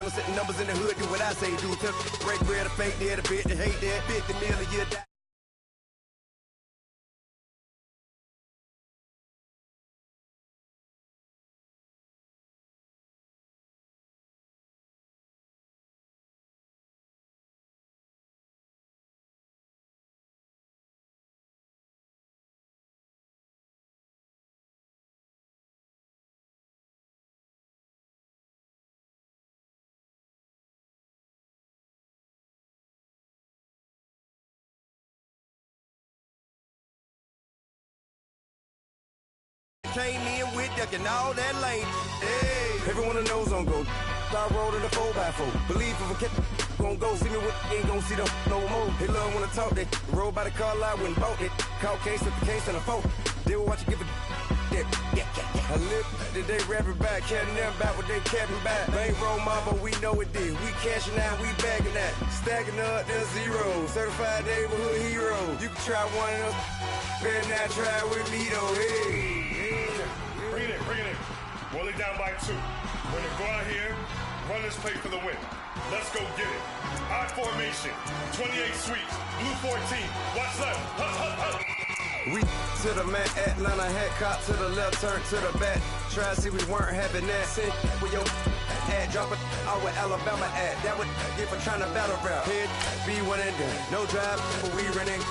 Setting numbers in the hood, do what I say do. Break bread, a fake dead, a bit, to hate that, 50 million a year. Came in with ducking all that lane. Hey, everyone knows on go. I rolled in the 4x4. Believe if a cat gon' go see me with ain't gon' see them no more. They love wanna talk they roll by the car lot when bought it. Call case at the case and a phone. They will watch you give a yeah. I live that they rapping back, caring them about what they capping back. Bankroll mama, we know it did. We cashing out, we bagging that. Stacking up the zero. Certified neighborhood hero. You can try one of those. Better not try with me though. Hey. Bring it in. Roll it down by 2. We're gonna go out here, run this play for the win. Let's go get it. I formation, 28 sweeps, blue 14. Watch left. Hut. We to the man, Atlanta hat cop to the left, turn to the back. Try to see we weren't having that. Send with your ad, drop it out with Alabama ad. That would get for trying to battle rap. Head be one and done. No drive, but we running.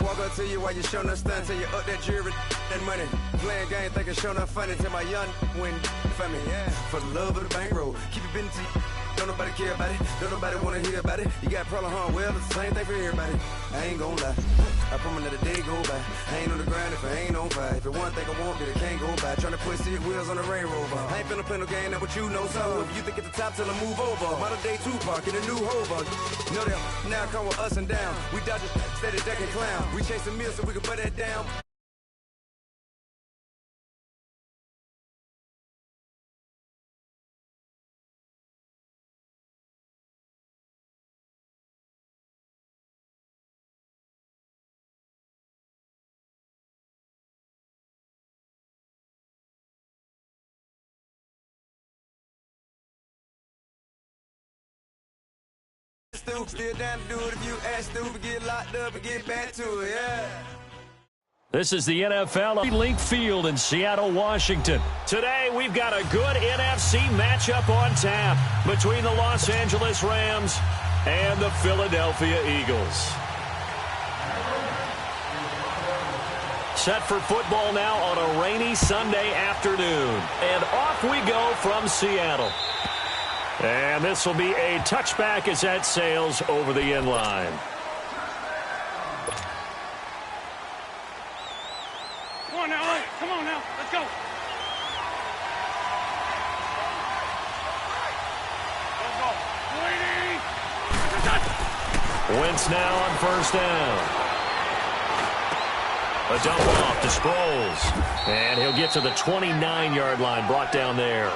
Walk up to you while you showing us stun till you up that jury and money. Playing game, thinking showing up funny till my young win for me. Yeah, for the love of the bankroll. Keep it busy. Don't nobody care about it. Don't nobody wanna hear about it. You got problem, huh? Well, it's the same thing for everybody. I ain't gon' lie. I promise that a day go by. I ain't on the grind if I ain't on fire. If it one thing I want, then it can't go by. Tryna put seat wheels on the railroad. I ain't finna play no game, that what you know. So if you think at the top till I move over. Modern day Tupac in a new Hova. Know that now come with us and down. We dodge it, steady duck and clown. We chasing meals so we can put that down. Still down to do it if you ask stupid, get locked up and get back to it, yeah. This is the NFL Link Field in Seattle, Washington. Today, we've got a good NFC matchup on tap between the Los Angeles Rams and the Philadelphia Eagles. Set for football now on a rainy Sunday afternoon. And off we go from Seattle. And this will be a touchback as that sails over the end line. Come on now, come on now, let's go. Wentz now on first down. A dump off to Sproles. And he'll get to the 29-yard line, brought down there.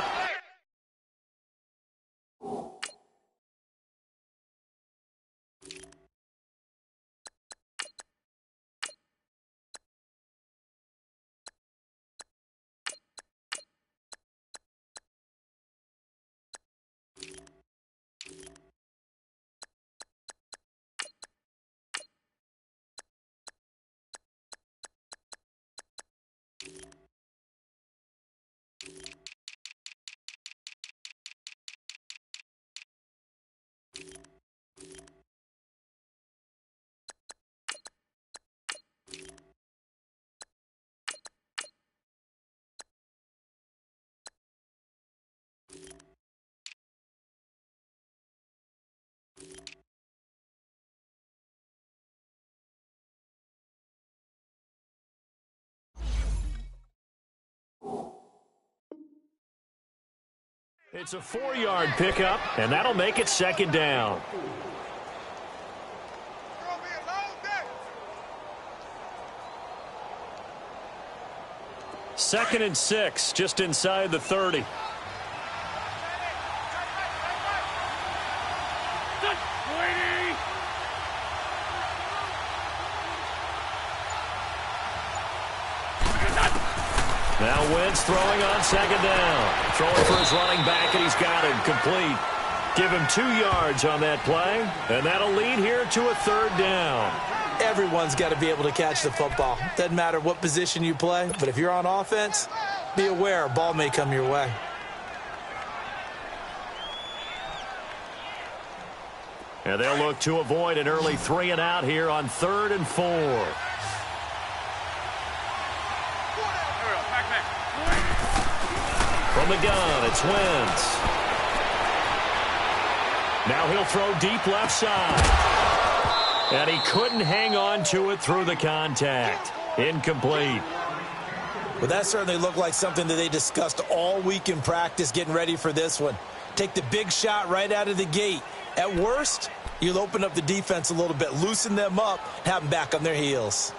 It's a 4-yard pickup, and that'll make it second down. Second and 6, just inside the 30. Now Wentz throwing on second down. Throwing for his running back, and he's got it complete. Give him 2 yards on that play, and that'll lead here to a 3rd down. Everyone's got to be able to catch the football. Doesn't matter what position you play, but if you're on offense, be aware a ball may come your way. And they'll look to avoid an early 3 and out here on 3rd and 4. From the gun, it's Wentz. Now he'll throw deep left side. And he couldn't hang on to it through the contact. Incomplete. Well, that certainly looked like something that they discussed all week in practice getting ready for this one. Take the big shot right out of the gate. At worst, you'll open up the defense a little bit, loosen them up, have them back on their heels.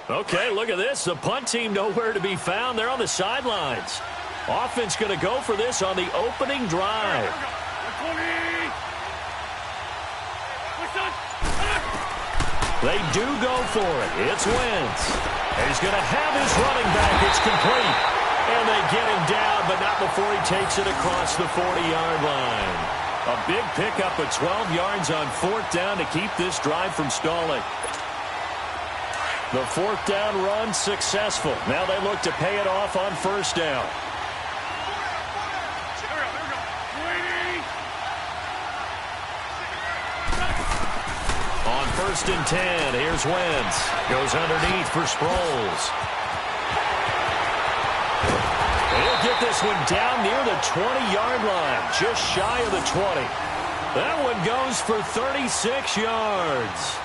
Okay, look at this. The punt team nowhere to be found. They're on the sidelines. Offense going to go for this on the opening drive. They do go for it. It's Wentz. He's going to have his running back. It's complete. And they get him down, but not before he takes it across the 40-yard line. A big pickup of 12 yards on 4th down to keep this drive from stalling. The 4th down run successful. Now they look to pay it off on 1st down. On 1st and 10, here's Wentz. Goes underneath for Sproles. He'll get this one down near the 20-yard line, just shy of the 20. That one goes for 36 yards.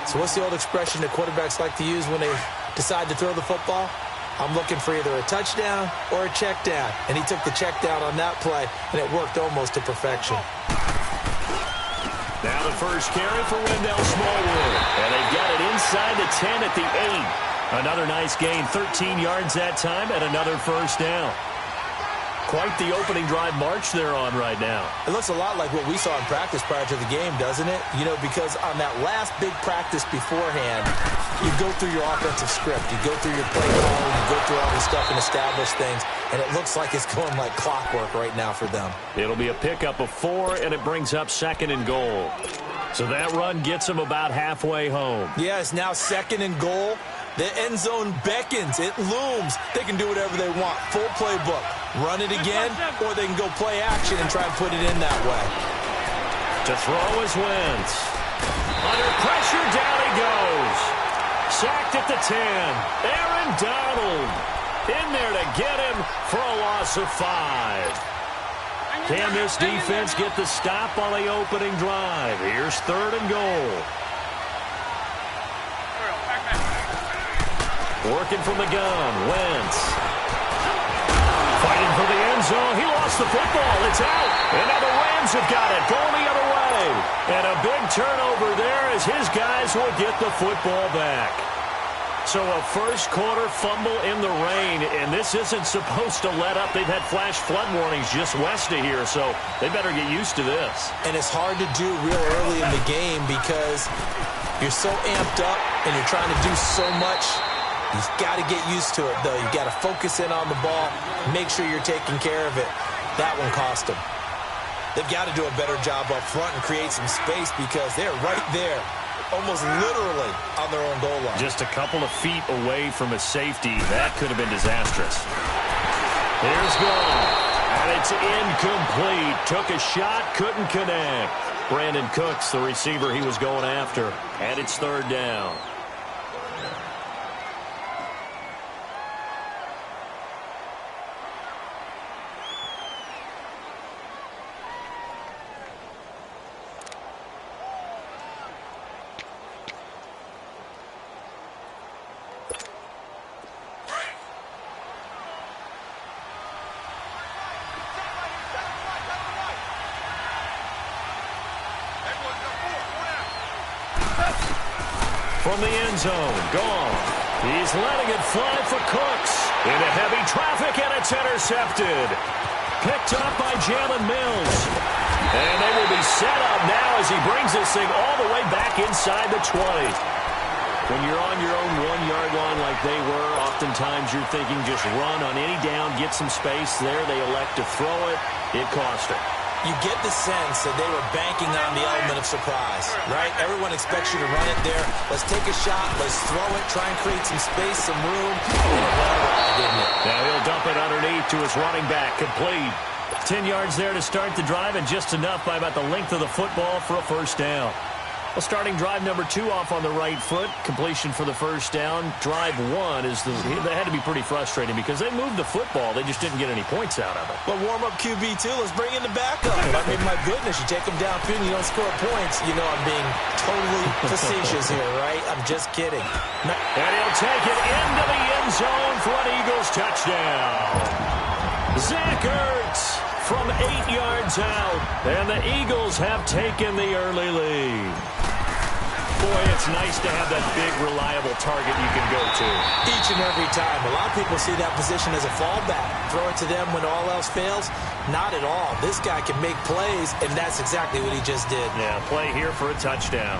So what's the old expression that quarterbacks like to use when they decide to throw the football? I'm looking for either a touchdown or a check down. And he took the check down on that play, and it worked almost to perfection. Now the first carry for Wendell Smallwood. And they've got it inside the 10 at the 8. Another nice gain, 13 yards that time, and another 1st down. Quite the opening drive march they're on right now. It looks a lot like what we saw in practice prior to the game, doesn't it? You know, because on that last big practice beforehand, you go through your offensive script. You go through your play calling. You go through all this stuff and establish things. And it looks like it's going like clockwork right now for them. It'll be a pickup of 4, and it brings up 2nd and goal. So that run gets them about halfway home. Yeah, it's now 2nd and goal. The end zone beckons. It looms. They can do whatever they want. Full playbook. Run it again, or they can go play action and try and put it in that way. To throw is Wentz. Under pressure, down he goes. Sacked at the 10. Aaron Donald in there to get him for a loss of 5. Can this defense get the stop on the opening drive? Here's 3rd and goal. Working from the gun, Wentz. Fighting for the end zone. He lost the football. It's out. And now the Rams have got it. Going the other way. And a big turnover there as his guys will get the football back. So a first quarter fumble in the rain, and this isn't supposed to let up. They've had flash flood warnings just west of here, so they better get used to this. And it's hard to do real early in the game because you're so amped up and you're trying to do so much. You've got to get used to it, though. You've got to focus in on the ball, make sure you're taking care of it. That one cost them. They've got to do a better job up front and create some space because they're right there, almost literally on their own goal line. Just a couple of feet away from a safety. That could have been disastrous. Here's goal. And it's incomplete. Took a shot, couldn't connect. Brandon Cooks, the receiver he was going after. And it's 3rd down. From the end zone, gone. He's letting it fly for Cooks. Into heavy traffic, and it's intercepted. Picked up by Jalen Mills. And they will be set up now as he brings this thing all the way back inside the 20. When you're on your own 1-yard line like they were, oftentimes you're thinking just run on any down, get some space there. They elect to throw it. It cost them. You get the sense that they were banking on the element of surprise, right? Everyone expects you to run it there. Let's take a shot. Let's throw it. Try and create some space, some room. And it went away, didn't it? Now he'll dump it underneath to his running back. Complete. 10 yards there to start the drive, and just enough by about the length of the football for a first down. Well, starting drive number 2 off on the right foot. Completion for the first down. Drive 1 is they had to be pretty frustrating because they moved the football. They just didn't get any points out of it. But warm-up QB2, let's bring in the backup. I mean, my goodness, you take them downfield and you don't score points. You know I'm being totally facetious here, right? I'm just kidding. And he'll take it into the end zone for an Eagles touchdown. Zach Ertz from 8 yards out, and the Eagles have taken the early lead. Boy, it's nice to have that big, reliable target you can go to. Each and every time. A lot of people see that position as a fallback. Throw it to them when all else fails. Not at all. This guy can make plays, and that's exactly what he just did. Yeah, play here for a touchdown.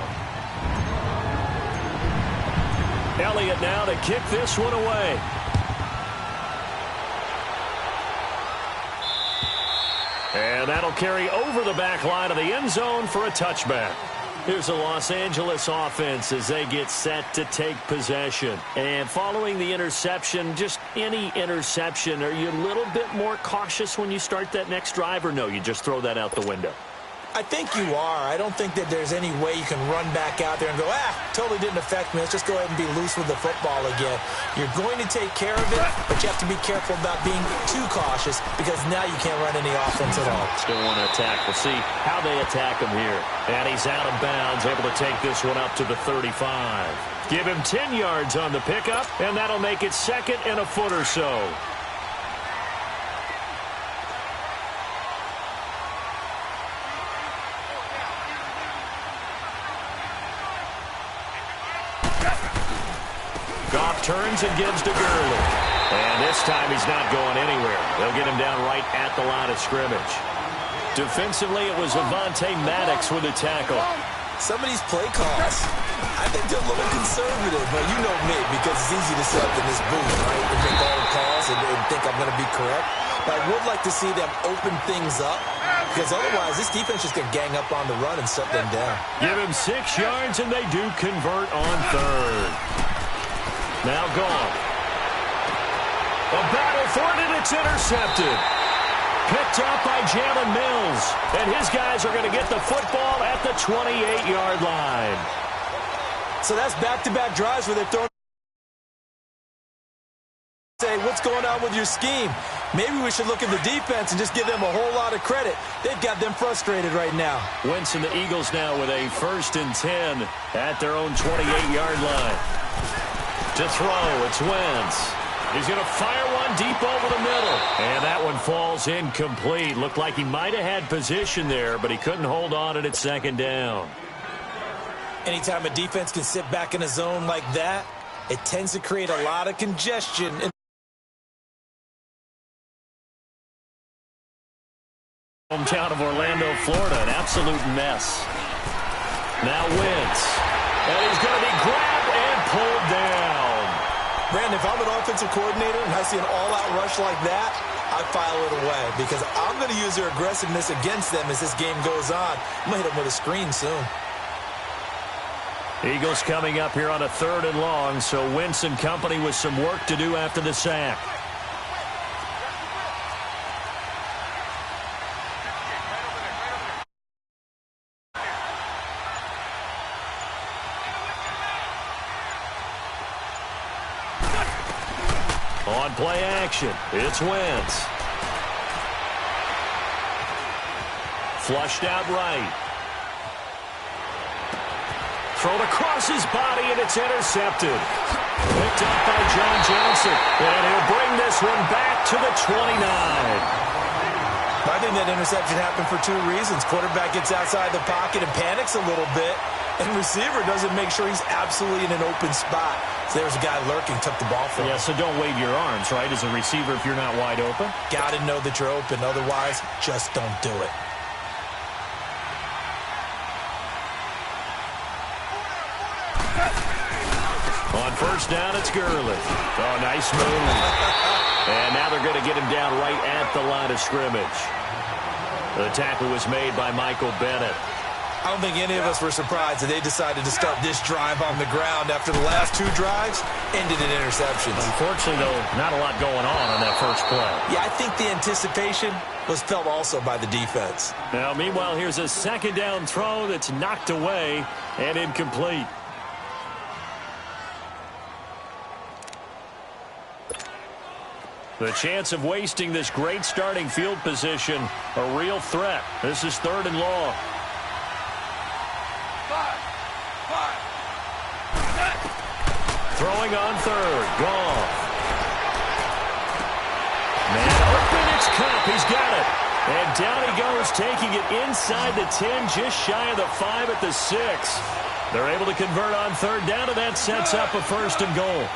Elliott now to kick this one away. And that'll carry over the back line of the end zone for a touchback. Here's the Los Angeles offense as they get set to take possession. And following the interception, just any interception, are you a little bit more cautious when you start that next drive, or no, you just throw that out the window? I think you are. I don't think that there's any way you can run back out there and go, totally didn't affect me. Let's just go ahead and be loose with the football again. You're going to take care of it, but you have to be careful about being too cautious because now you can't run any offense at all. Still want to attack. We'll see how they attack him here. And he's out of bounds, able to take this one up to the 35. Give him 10 yards on the pickup, and that'll make it second and a foot or so. Turns and gives to Gurley. And this time he's not going anywhere. They'll get him down right at the line of scrimmage. Defensively, it was Avonte Maddox with a tackle. Some of these play calls, I think they're a little conservative. But you know me, because it's easy to sit up in this booth, right, and make all the calls and think I'm going to be correct. But I would like to see them open things up, because otherwise this defense is going to gang up on the run and shut them down. Give him 6 yards, and they do convert on third. Now gone. A battle for it, and it's intercepted. Picked up by Jalen Mills. And his guys are going to get the football at the 28-yard line. So that's back-to-back drives where they're throwing. Say, what's going on with your scheme? Maybe we should look at the defense and just give them a whole lot of credit. They've got them frustrated right now. Wentz and the Eagles now with a 1st and 10 at their own 28-yard line. To throw, it's Wentz. He's going to fire one deep over the middle. And that one falls incomplete. Looked like he might have had position there, but he couldn't hold on at second down. Anytime a defense can sit back in a zone like that, it tends to create a lot of congestion. Hometown of Orlando, Florida, an absolute mess. Now Wentz. And he's going to be grabbed and pulled down. Brandon, if I'm an offensive coordinator and I see an all-out rush like that, I file it away because I'm going to use their aggressiveness against them as this game goes on. I'm going to hit them with a screen soon. Eagles coming up here on a 3rd and long, so Wentz and company with some work to do after the sack. On play action, it's Wentz. Flushed out right. Thrown across his body, and it's intercepted. Picked up by John Johnson. And he'll bring this one back to the 29. I think that interception happened for 2 reasons. Quarterback gets outside the pocket and panics a little bit. And receiver doesn't make sure he's absolutely in an open spot. So there's a guy lurking, took the ball from him. Yeah, so don't wave your arms, right, as a receiver if you're not wide open. Got to know that you're open. Otherwise, just don't do it. On first down, it's Gurley. Oh, nice move. And now they're going to get him down right at the line of scrimmage. The tackle was made by Michael Bennett. I don't think any of us were surprised that they decided to start this drive on the ground after the last two drives ended in interceptions. Unfortunately, though, not a lot going on that first play. Yeah, I think the anticipation was felt also by the defense. Now, meanwhile, here's a second down throw that's knocked away and incomplete. The chance of wasting this great starting field position, a real threat. This is 3rd and long. Throwing on 3rd. Goff. Man open. It's Cup. He's got it. And down he goes, taking it inside the 10, just shy of the 5 at the 6. They're able to convert on 3rd down, and that sets up a 1st and goal.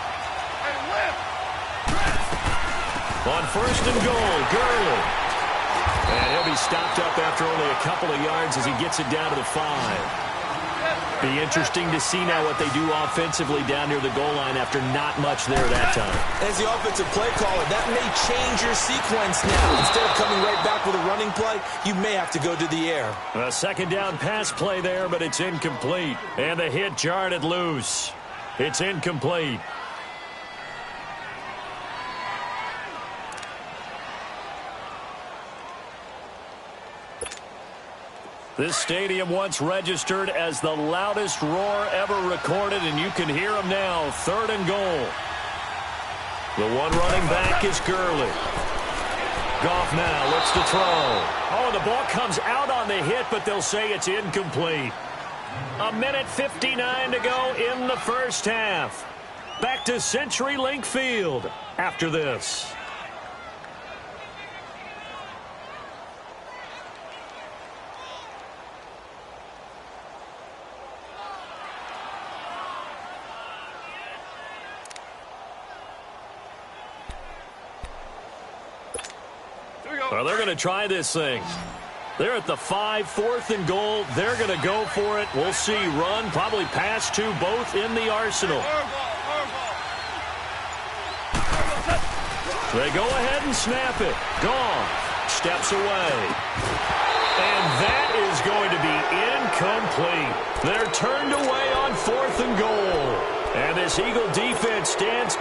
On 1st and goal, Gurley. And he'll be stopped up after only a couple of yards as he gets it down to the 5. Be interesting to see now what they do offensively down near the goal line after not much there that time. As the offensive play caller, that may change your sequence now. Instead of coming right back with a running play, you may have to go to the air. A second down pass play there, but it's incomplete. And the hit jarred it loose. It's incomplete. This stadium once registered as the loudest roar ever recorded, and you can hear him now. 3rd and goal. The one running back is Gurley. Goff now looks to throw. Oh, the ball comes out on the hit, but they'll say it's incomplete. 1:59 to go in the first half. Back to CenturyLink Field after this. Well, they're going to try this thing. They're at the 5, 4th and goal. They're going to go for it. We'll see. Run, probably pass to both in the arsenal. They go ahead and snap it. Goff steps away. And that is going to be incomplete. They're turned away on 4th and goal. And this Eagle defense stands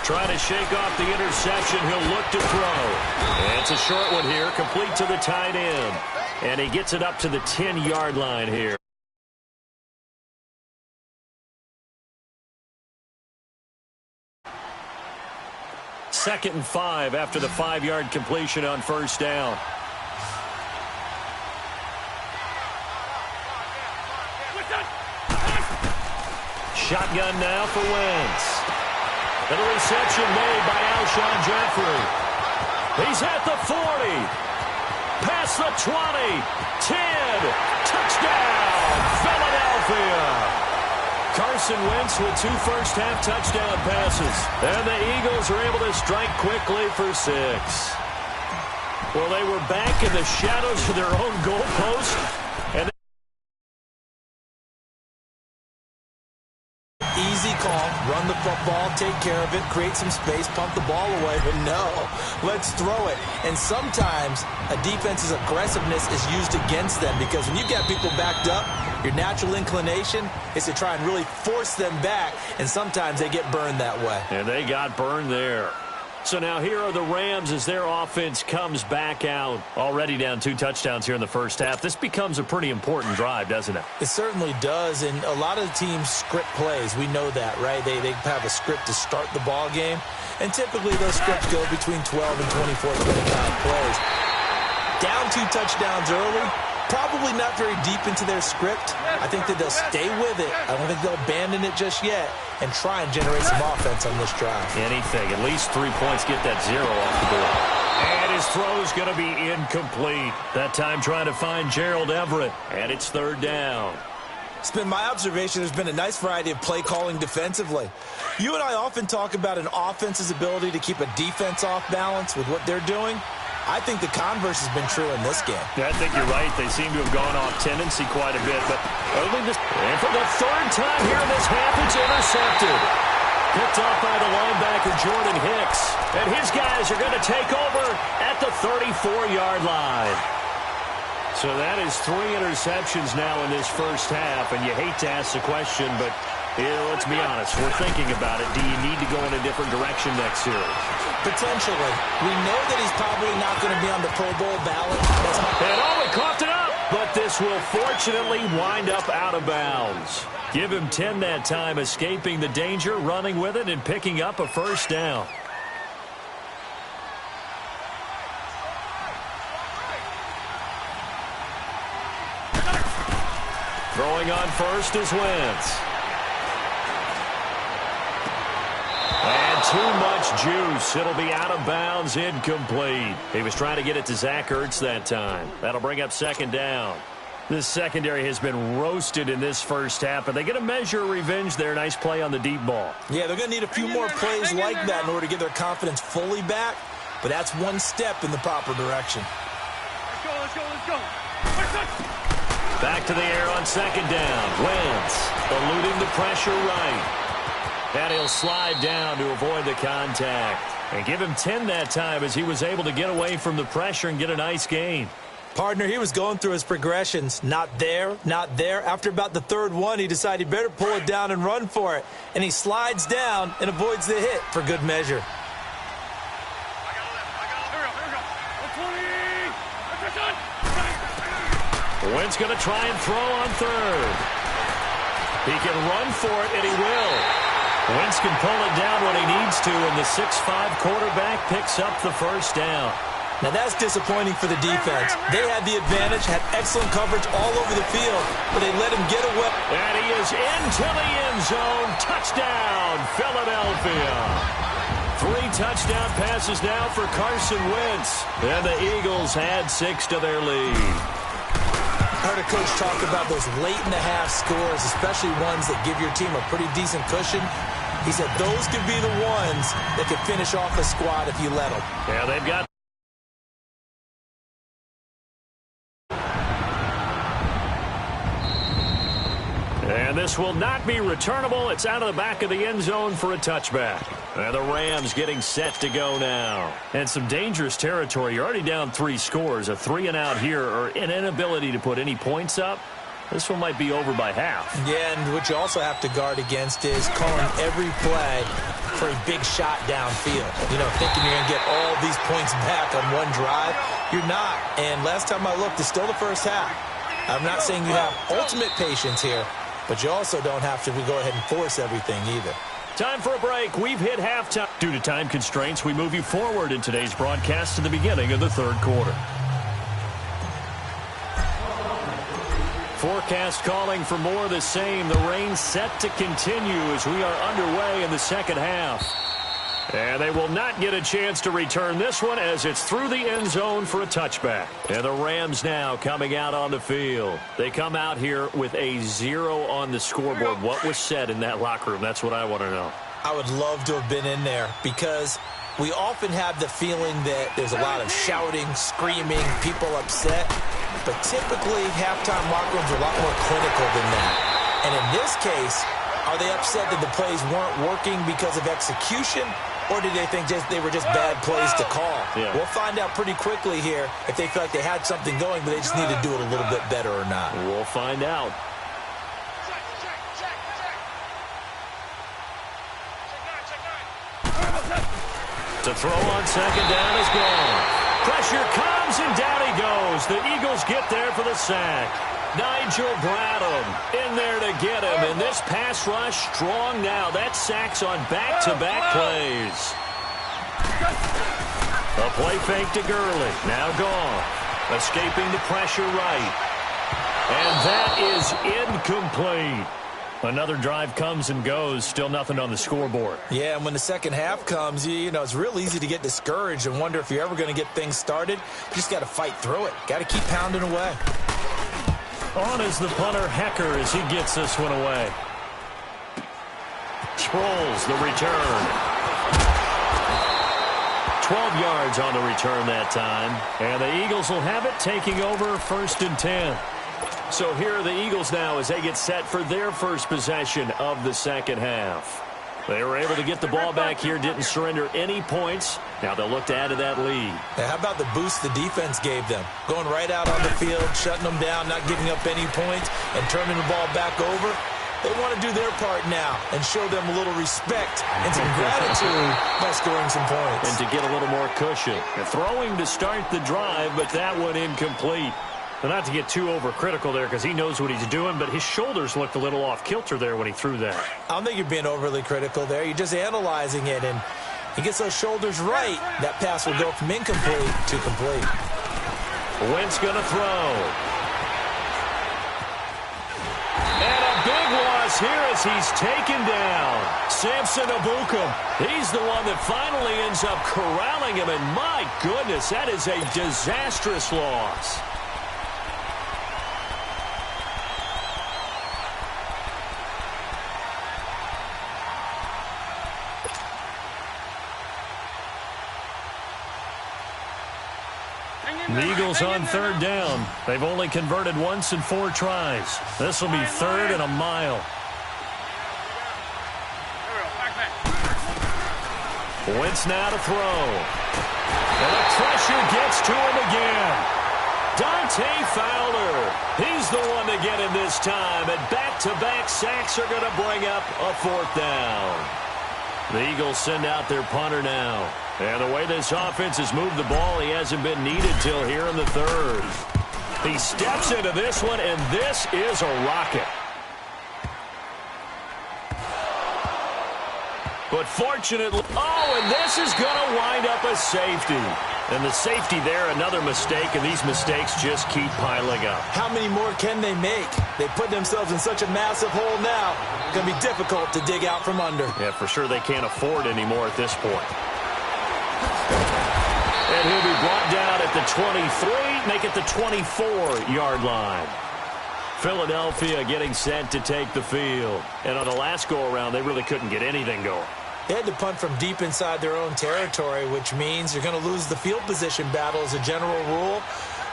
trying to shake off the interception. He'll look to throw. And it's a short one here, complete to the tight end. And he gets it up to the 10-yard line here. Second and 5 after the 5-yard completion on first down. Shotgun now for Wentz. And a reception made by Alshon Jeffrey. He's at the 40. Past the 20. 10. Touchdown, Philadelphia. Carson Wentz with 2 first-half touchdown passes. And the Eagles are able to strike quickly for 6. Well, they were back in the shadows of their own goalpost. And easy call, run the football, take care of it, create some space, pump the ball away. But no, let's throw it. And sometimes a defense's aggressiveness is used against them because when you got people backed up, your natural inclination is to try and really force them back, and sometimes they get burned that way. And they got burned there. So now here are the Rams as their offense comes back out. Already down 2 touchdowns here in the first half. This becomes a pretty important drive, doesn't it? It certainly does, and a lot of the teams script plays. We know that, right? They have a script to start the ball game, and typically those scripts go between 12 and 24, 25 plays. Down 2 touchdowns early, probably not very deep into their script. I think that they'll stay with it. I don't think they'll abandon it just yet and try and generate some offense on this drive. Anything. At least 3 points, get that 0 off the board. And his throw's going to be incomplete. That time trying to find Gerald Everett. And it's 3rd down. It's been my observation there's been a nice variety of play calling defensively. You and I often talk about an offense's ability to keep a defense off balance with what they're doing. I think the converse has been true in this game. Yeah, I think you're right. They seem to have gone off tendency quite a bit. But only this, and for the third time here in this half, it's intercepted. Picked off by the linebacker, Jordan Hicks. And his guys are going to take over at the 34-yard line. So that is 3 interceptions now in this first half. And you hate to ask the question, but let's be honest. We're thinking about it. Do you need to go in a different direction next series? Potentially. We know that he's probably not going to be on the Pro Bowl ballot. And he coughed it up. But this will fortunately wind up out of bounds. Give him 10 that time, escaping the danger, running with it, and picking up a first down. Throwing on first is Wentz. And too much juice. It'll be out of bounds, incomplete. He was trying to get it to Zach Ertz that time. That'll bring up second down. This secondary has been roasted in this first half, but they get a measure of revenge there. Nice play on the deep ball. Yeah, they're going to need a few more plays like that in order to get their confidence fully back, but that's one step in the proper direction. Let's go. Back to the air on second down. Wentz eluding the pressure right. And he'll slide down to avoid the contact. And give him 10 that time as he was able to get away from the pressure and get a nice gain. Partner, he was going through his progressions. Not there, not there. After about the third one, he decided he better pull it down and run for it. And he slides down and avoids the hit for good measure. Wentz going to try and throw on third. He can run for it, and he will. Wentz can pull it down when he needs to, and the 6'5 quarterback picks up the first down. Now that's disappointing for the defense. They had the advantage, had excellent coverage all over the field, but they let him get away. And he is into the end zone. Touchdown, Philadelphia. 3 touchdown passes now for Carson Wentz. And the Eagles add 6 to their lead. I heard a coach talk about those late-in-the-half scores, especially ones that give your team a pretty decent cushion. He said those could be the ones that could finish off a squad if you let them. Yeah, they've got. And this will not be returnable. It's out of the back of the end zone for a touchback. And the Rams getting set to go now. And some dangerous territory. You're already down 3 scores. A 3-and-out here, or an inability to put any points up. This one might be over by half. Yeah, and what you also have to guard against is calling every play for a big shot downfield. You know, thinking you're going to get all these points back on one drive. You're not. And last time I looked, it's still the first half. I'm not saying you have ultimate patience here, but you also don't have to go ahead and force everything either. Time for a break. We've hit halftime. Due to time constraints, we move you forward in today's broadcast to the beginning of the third quarter. Forecast calling for more of the same. The rain set to continue as we are underway in the second half. And they will not get a chance to return this one as it's through the end zone for a touchback. And the Rams now coming out on the field. They come out here with a 0 on the scoreboard. What was said in that locker room? That's what I want to know. I would love to have been in there because we often have the feeling that there's a lot of shouting, screaming, people upset. But typically, halftime locker rooms are a lot more clinical than that. And in this case, are they upset that the plays weren't working because of execution? Or did they think they were just bad plays to call? Yeah. We'll find out pretty quickly here if they feel like they had something going, but they just need to do it a little bit better or not. We'll find out. To throw on second down is gone. Pressure comes, and down he goes. The Eagles get there for the sack. Nigel Bradham in there to get him. And this pass rush strong now. That sack's on back-to-back plays. A play fake to Gurley. Now gone. Escaping the pressure right. And that is incomplete. Another drive comes and goes. Still nothing on the scoreboard. Yeah, and when the second half comes, you know, it's real easy to get discouraged and wonder if you're ever going to get things started. You just got to fight through it. Got to keep pounding away. On is the punter, Hecker, as he gets this one away. Sproles, the return. 12 yards on the return that time. And the Eagles will have it, taking over 1st and 10. So here are the Eagles now as they get set for their first possession of the second half. They were able to get the ball back here, didn't surrender any points. Now they'll look to add to that lead. Now, how about the boost the defense gave them? Going right out on the field, shutting them down, not giving up any points, and turning the ball back over. They want to do their part now and show them a little respect and some gratitude by scoring some points. And to get a little more cushion. And throwing to start the drive, but that one incomplete. But not to get too overcritical there because he knows what he's doing, but his shoulders looked a little off kilter there when he threw that. I don't think you're being overly critical there. You're just analyzing it, and he gets those shoulders right. That pass will go from incomplete to complete. Wentz going to throw. And a big loss here as he's taken down. Samson Ebukam. He's the one that finally ends up corralling him, and my goodness, that is a disastrous loss. The Eagles on 3rd down. They've only converted once in 4 tries. This will be 3rd and a mile. Wentz now to throw. And the pressure gets to him again. Dante Fowler. He's the one to get him this time. And back-to-back sacks are going to bring up a 4th down. The Eagles send out their punter now. And the way this offense has moved the ball, he hasn't been needed till here in the 3rd. He steps into this one, and this is a rocket. But fortunately, and this is going to wind up a safety. And the safety there, another mistake, and these mistakes just keep piling up. How many more can they make? They put themselves in such a massive hole now. It's going to be difficult to dig out from under. Yeah, for sure they can't afford any more at this point. And he'll be brought down at the 23, make it the 24-yard line. Philadelphia getting set to take the field. And on the last go-around, they really couldn't get anything going. They had to punt from deep inside their own territory, which means you're going to lose the field position battle as a general rule.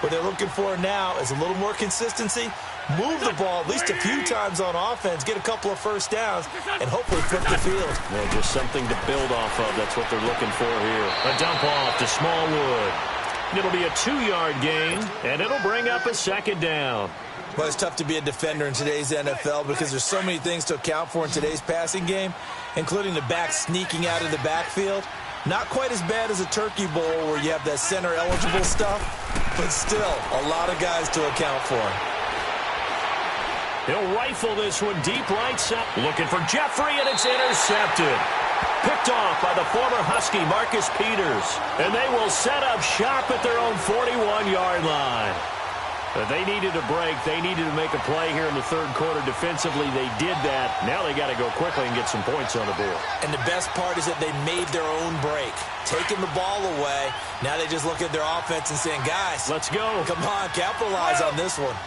What they're looking for now is a little more consistency, move the ball at least a few times on offense, get a couple of first downs, and hopefully flip the field. Yeah, just something to build off of. That's what they're looking for here. A dump off to Smallwood. It'll be a 2-yard gain, and it'll bring up a 2nd down. Well, it's tough to be a defender in today's NFL because there's so many things to account for in today's passing game, including the back sneaking out of the backfield. Not quite as bad as a turkey bowl where you have that center-eligible stuff, but still a lot of guys to account for. He'll rifle this one deep right side. Looking for Jeffrey, and it's intercepted. Picked off by the former Husky, Marcus Peters. And they will set up shop at their own 41-yard line. But they needed a break. They needed to make a play here in the 3rd quarter. Defensively, they did that. Now they got to go quickly and get some points on the board. And the best part is that they made their own break. Taking the ball away. Now they just look at their offense and saying, guys, let's go. Come on, capitalize on this one.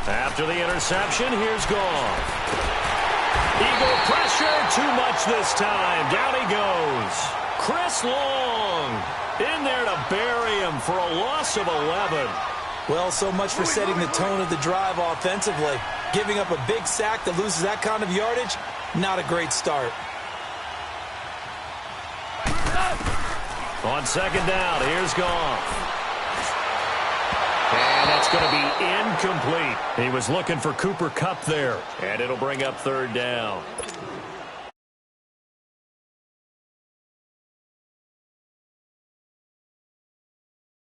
After the interception, here's Goff. Eagle pressure, too much this time. Down he goes. Chris Long in there to bury him for a loss of 11. Well, so much for setting the tone of the drive offensively. Giving up a big sack that loses that kind of yardage, not a great start. On 2nd down, here's Goff. And that's going to be incomplete. He was looking for Cooper Kupp there. And it'll bring up 3rd down.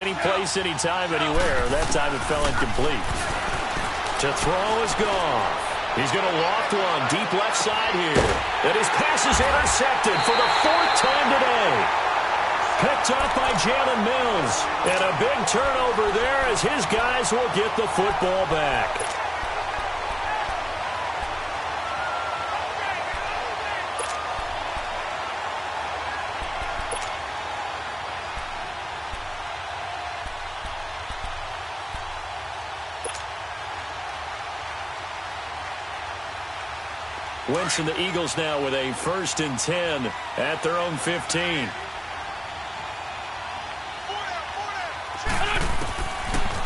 Any place, anytime, anywhere. That time it fell incomplete. To throw is Goff. He's going to loft one deep left side here. And his pass is intercepted for the 4th time today. Picked off by Jalen Mills. And a big turnover there as his guys will get the football back. Wentz and the Eagles now with a 1st and 10 at their own 15.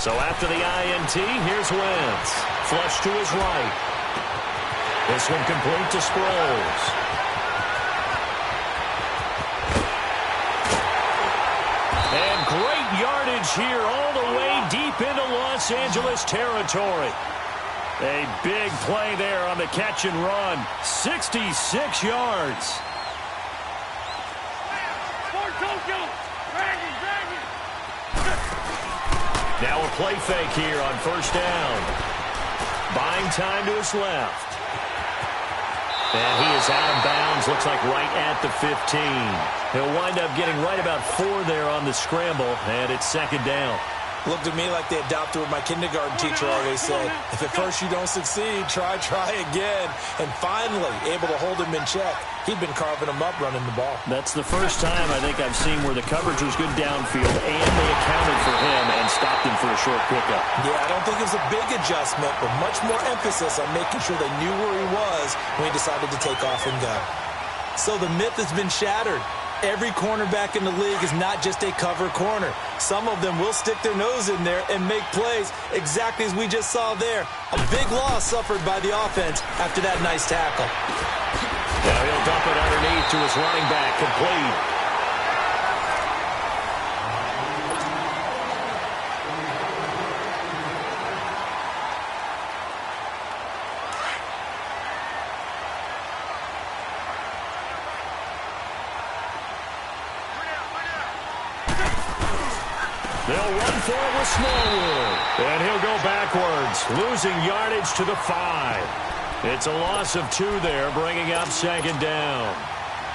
So after the INT, here's Wentz. Flush to his right. This one complete to Sproles. And great yardage here all the way deep into Los Angeles territory. A big play there on the catch and run. 66 yards. Now a play fake here on 1st down. Buying time to his left. And he is out of bounds, looks like right at the 15. He'll wind up getting right about 4 there on the scramble, and it's 2nd down. Looked to me like they adopted what my kindergarten teacher always said. If at first you don't succeed, try again. And finally, able to hold him in check. He'd been carving him up running the ball. That's the first time I think I've seen where the coverage was good downfield and they accounted for him and stopped him for a short pickup. Yeah, I don't think it was a big adjustment, but much more emphasis on making sure they knew where he was when he decided to take off and go. So the myth has been shattered. Every cornerback in the league is not just a cover corner. Some of them will stick their nose in there and make plays exactly as we just saw there. A big loss suffered by the offense after that nice tackle. Now he'll dump it underneath to his running back, complete. They'll run for it with Smallwood. And he'll go backwards, losing yardage to the 5. It's a loss of 2 there, bringing up 2nd down.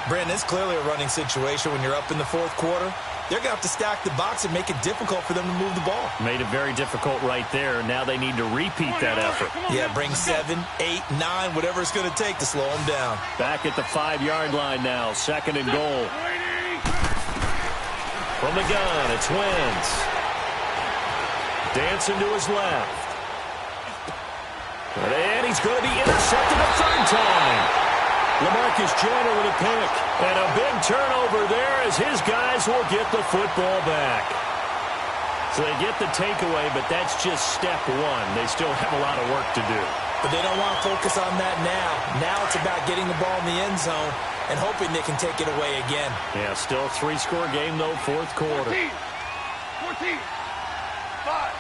Brandon, it's clearly a running situation when you're up in the 4th quarter. They're going to have to stack the box and make it difficult for them to move the ball. Made it very difficult right there. Now they need to repeat that effort. Yeah, bring 7, 8, 9, whatever it's going to take to slow them down. Back at the 5-yard line now, 2nd and goal. From the gun, it's Wentz. Dancing to his left. And he's going to be intercepted a 3rd time. LaMarcus Joyner with a pick. And a big turnover there as his guys will get the football back. So they get the takeaway, but that's just step 1. They still have a lot of work to do. But they don't want to focus on that now. Now it's about getting the ball in the end zone and hoping they can take it away again. Yeah, still a 3-score game, though, 4th quarter. 14. 5.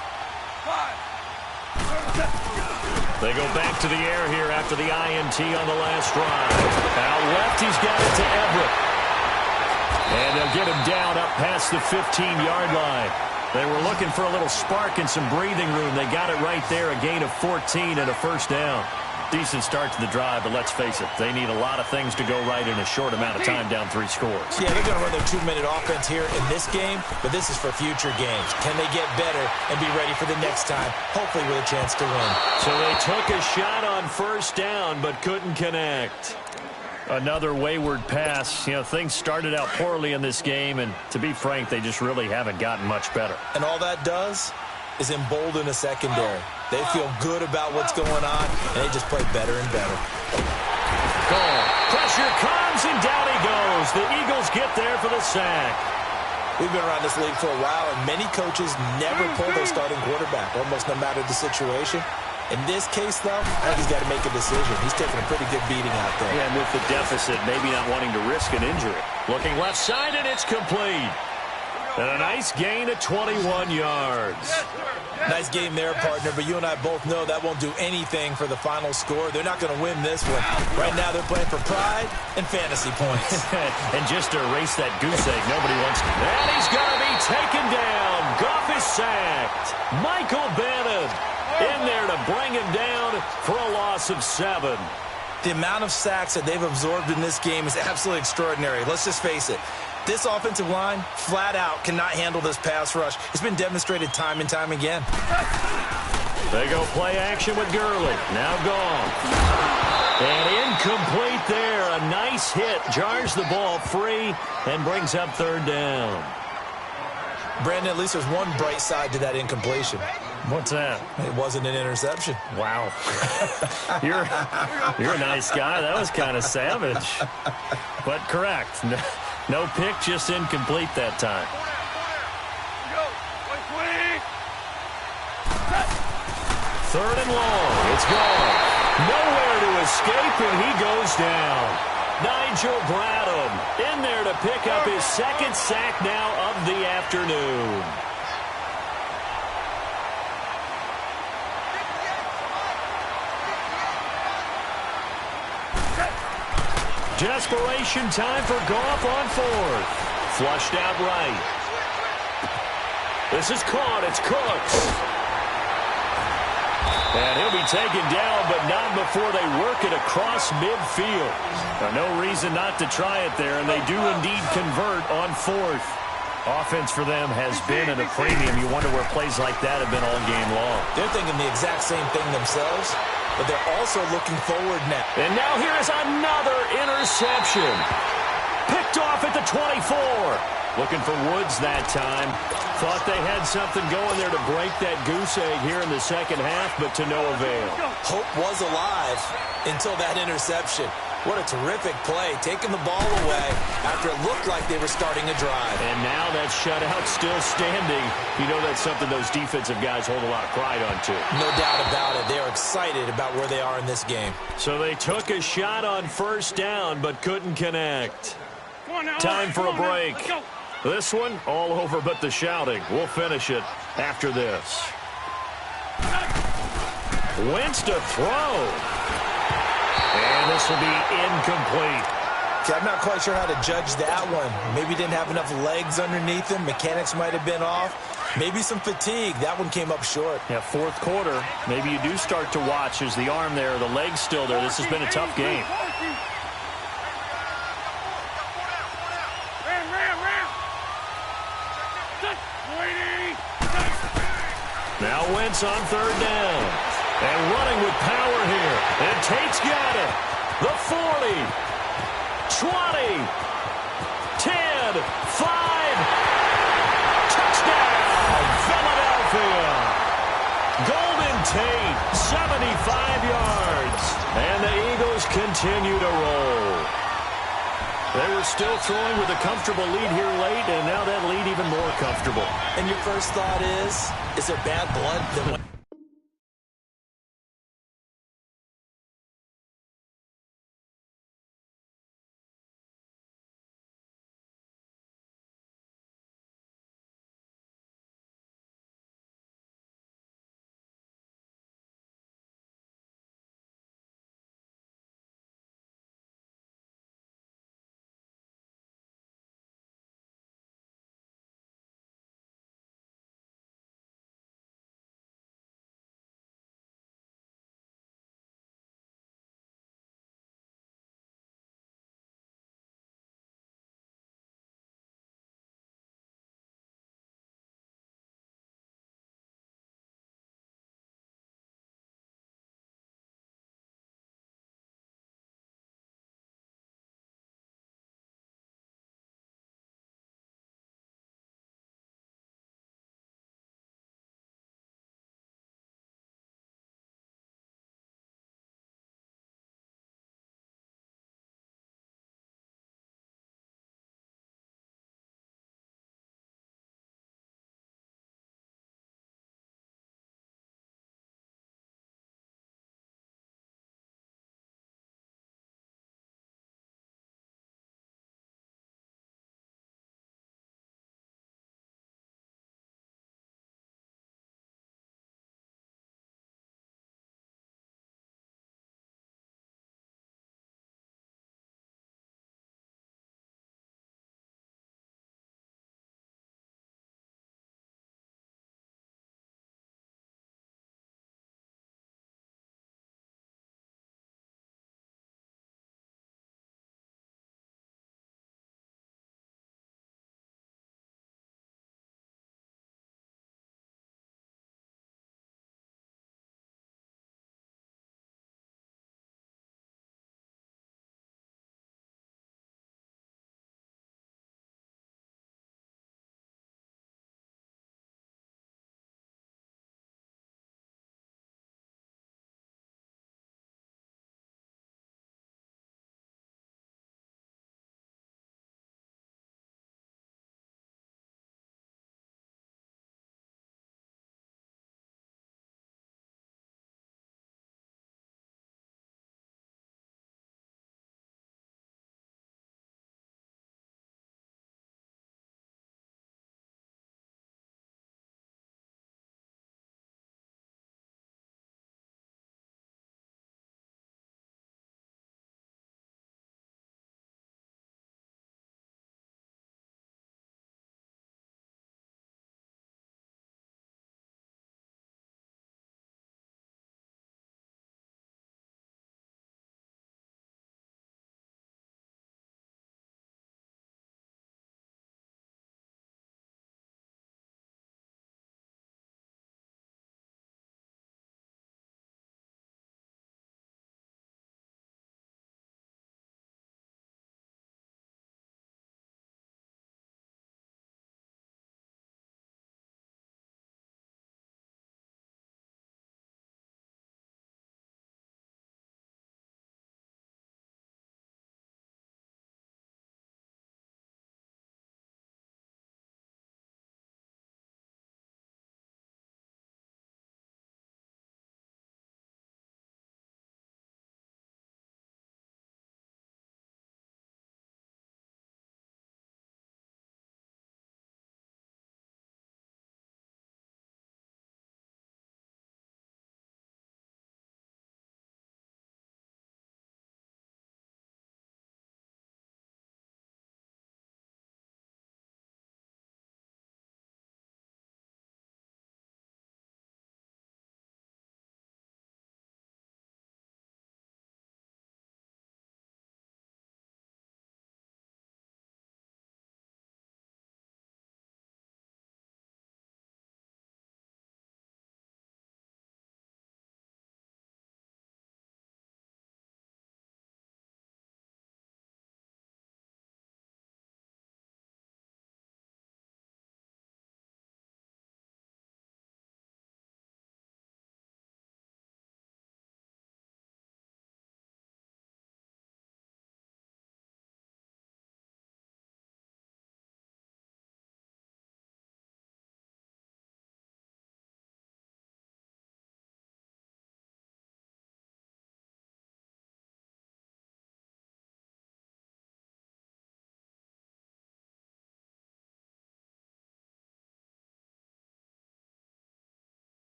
They go back to the air here after the INT on the last drive. Out left, he's got it to Everett. And they'll get him down up past the 15-yard line. They were looking for a little spark and some breathing room. They got it right there, a gain of 14 and a 1st down. Decent start to the drive, but let's face it, they need a lot of things to go right in a short amount of time down 3 scores. Yeah, they're going to run their 2-minute offense here in this game, but this is for future games. Can they get better and be ready for the next time, hopefully with a chance to win? So they took a shot on 1st down, but couldn't connect. Another wayward pass. You know, things started out poorly in this game, and to be frank, they just really haven't gotten much better. And all that does is embolden a secondary. They feel good about what's going on, and they just play better and better. Goal. Pressure comes, and down he goes. The Eagles get there for the sack. We've been around this league for a while, and many coaches never pull their starting quarterback, almost no matter the situation. In this case, though, I think he's got to make a decision. He's taking a pretty good beating out there. Yeah, and with the deficit, maybe not wanting to risk an injury. Looking left side, and it's complete. And a nice gain of 21 yards. Nice game there, partner, but you and I both know that won't do anything for the final score. They're not going to win this one. Right now, they're playing for pride and fantasy points. And just to erase that goose egg, nobody wants to. And he's going to be taken down. Goff is sacked. Michael Bannon in there to bring him down for a loss of 7. The amount of sacks that they've absorbed in this game is absolutely extraordinary. Let's just face it. This offensive line, flat out, cannot handle this pass rush. It's been demonstrated time and time again. They go play action with Gurley. Now gone. And incomplete there. A nice hit. Jars the ball free and brings up 3rd down. Brandon, at least there's one bright side to that incompletion. What's that? It wasn't an interception. Wow. You're a nice guy. That was kind of savage. But correct. No pick, just incomplete that time. Third and long. It's gone. Nowhere to escape, and he goes down. Nigel Bradham in there to pick up his second sack now of the afternoon. Desperation time for Goff on fourth. Flushed out right. This is caught. It's Cooks. And he'll be taken down, but not before they work it across midfield. No reason not to try it there, and they do indeed convert on fourth. Offense for them has been at a premium. You wonder where plays like that have been all game long. They're thinking the exact same thing themselves, but they're also looking forward now. And now here is another interception. Picked off at the 24. Looking for Woods that time. Thought they had something going there to break that goose egg here in the second half, but to no avail. Hope was alive until that interception. What a terrific play, taking the ball away after it looked like they were starting a drive. And now that shutout still standing. You know that's something those defensive guys hold a lot of pride on, too. No doubt about it. They're excited about where they are in this game. So they took a shot on first down, but couldn't connect. Time for a break. This one, all over but the shouting. We'll finish it after this. Wentz to throw. And this will be incomplete. Okay, I'm not quite sure how to judge that one. Maybe didn't have enough legs underneath him. Mechanics might have been off. Maybe some fatigue. That one came up short. Yeah, fourth quarter. Maybe you do start to watch. Is the arm there, the leg's still there. This has been a tough game. Now Wentz on third down. And running with power here. And Tate's got it. The 40. 20. 10. 5. Touchdown, Philadelphia. Golden Tate, 75 yards. And the Eagles continue to roll. They were still throwing with a comfortable lead here late, and now that lead even more comfortable. And your first thought is there bad blood that went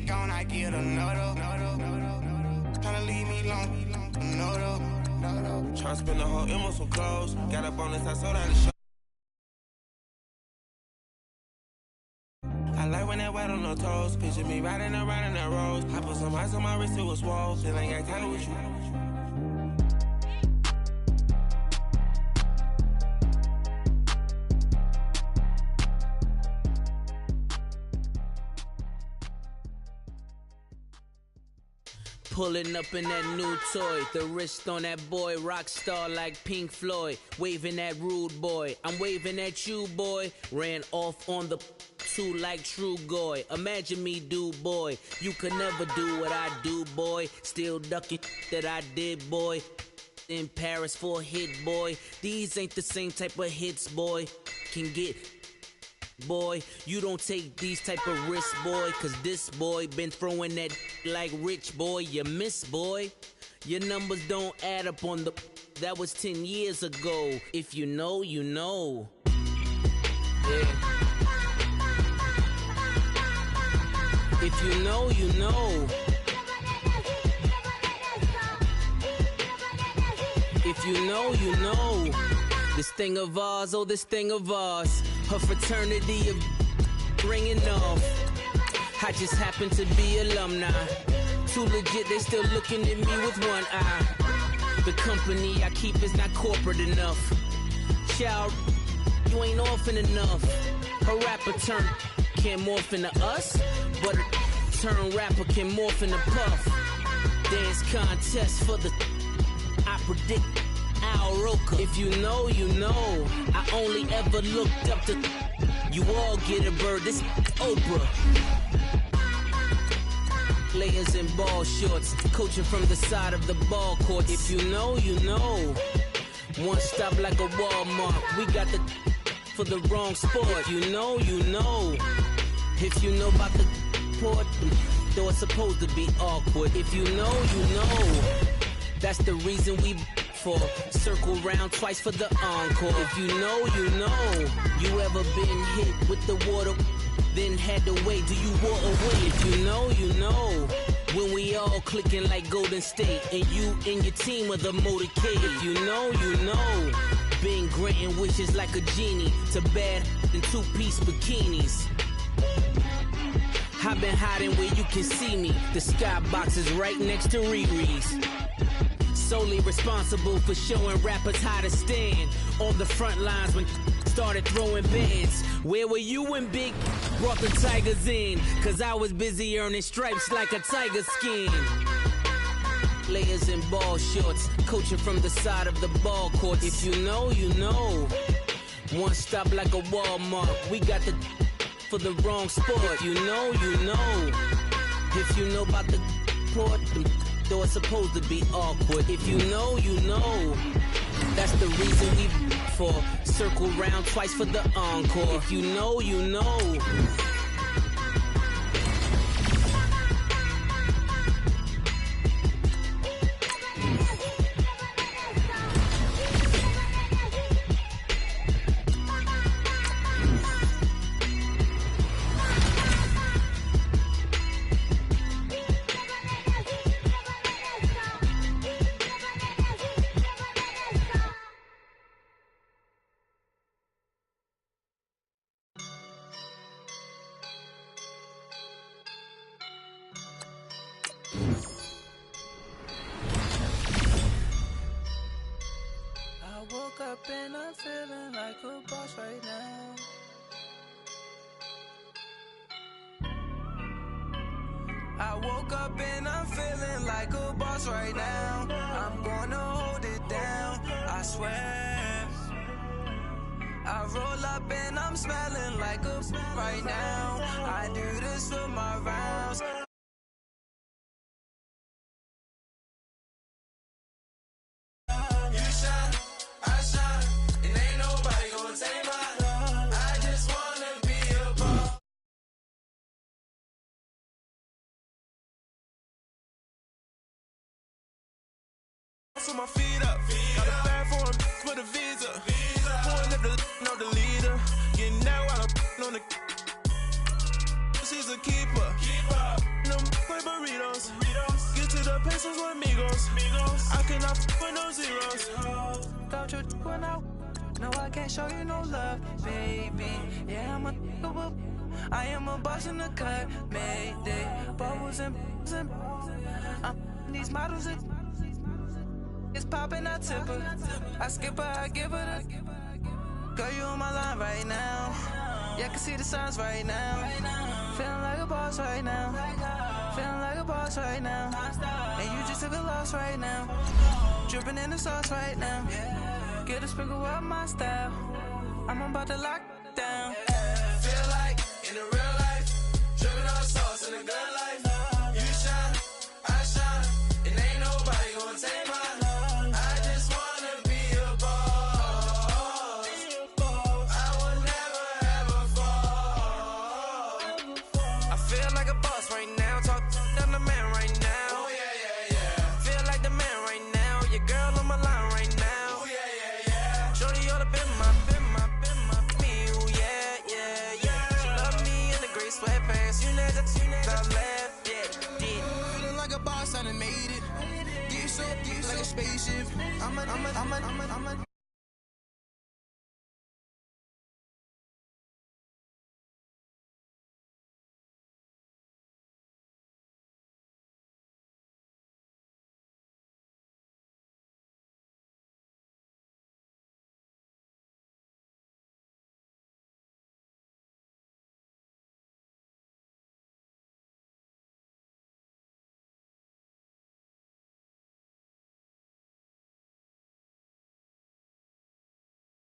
gone, I get another. Tryna leave me alone, no. Tryna spend the whole M on some clothes. Got up on this, I sold out the show. I like when that white on no toes. Picture me riding around in that rose. I put some ice on my wrist, it was swole. Then I got tired with you. Pulling up in that new toy, the wrist on that boy, rock star like Pink Floyd, waving at rude boy, I'm waving at you boy, ran off on the two like True Goy, imagine me do boy, you could never do what I do boy, still ducking that I did boy, in Paris for a hit boy, these ain't the same type of hits boy, can get boy, you don't take these type of risks, boy, cause this boy been throwing that like rich boy, you miss, boy. Your numbers don't add up on the, that was 10 years ago. If you know, you know. Yeah. If you know, you know. If you know, you know. This thing of ours, oh, this thing of ours. Her fraternity of ringing off. I just happen to be alumni. Too legit, they still looking at me with one eye. The company I keep is not corporate enough. Child, you ain't orphan enough. Her rapper turn can't morph into us, but a turn rapper can morph into Puff. Dance contest for the, I predict Al Roker. If you know, you know. I only ever looked up to, you all get a bird, this Oprah. Players in ball shorts, coaching from the side of the ball court. If you know, you know. One stop like a Walmart, we got the for the wrong sport. If you know, you know. If you know about the port, though it's supposed to be awkward. If you know, you know. That's the reason we for circle round twice for the encore. If you know, you know. You ever been hit with the water, then had to wait, do you walk away? If you know, you know. When we all clicking like Golden State, and you and your team are the motorcade. If you know, you know. Been granting wishes like a genie to bad in two-piece bikinis. I've been hiding where you can see me. The skybox is right next to Riri's. Solely responsible for showing rappers how to stand on the front lines when started throwing bands. Where were you when Big brought the Tigers in? Cause I was busy earning stripes like a tiger skin. Players in ball shorts, coaching from the side of the ball court. If you know, you know. One stop like a Walmart, we got the for the wrong sport. If you know, you know. If you know about the port, though it's supposed to be awkward. If you know, you know. That's the reason we for circle round twice for the encore. If you know, you know. And I'm feeling like a boss right now. I woke up and I'm feeling like a boss right now. I'm gonna hold it down, I swear. I roll up and I'm smelling like a right now. I do this for my rounds. Put my feet up, got a bag for him with a visa. Pulling up the know the leader, getting that while I'm on the. She's a keeper. Them No, I can't show you no love, baby. Yeah, I am a boss in the cut, mayday. Bubbles and these models it's popping, I tip her. I skip her, I give her the. Girl, you on my line right now. Yeah, I can see the signs right now. Feeling like a boss right now. Feeling like a boss right now. And you just took a loss right now. Dripping in the sauce right now. Get a sprinkle up my style. I'm about to lock down. Feel like in the real life, dripping on sauce in the good life. You shine, I shine, and ain't nobody gonna take mine. I just wanna be a boss. I will never ever fall. I feel like a boss right now. Talk to the man right now. Oh yeah, yeah, yeah. Feel like the man right now. Your girl on my line right now. Oh yeah, yeah, yeah. Shorty ought to be me. Ooh, yeah, yeah, yeah. She love me in the gray sweatpants. You never left, yeah. Feeling like a boss, I done made it. Get so like a spaceship. I'm a.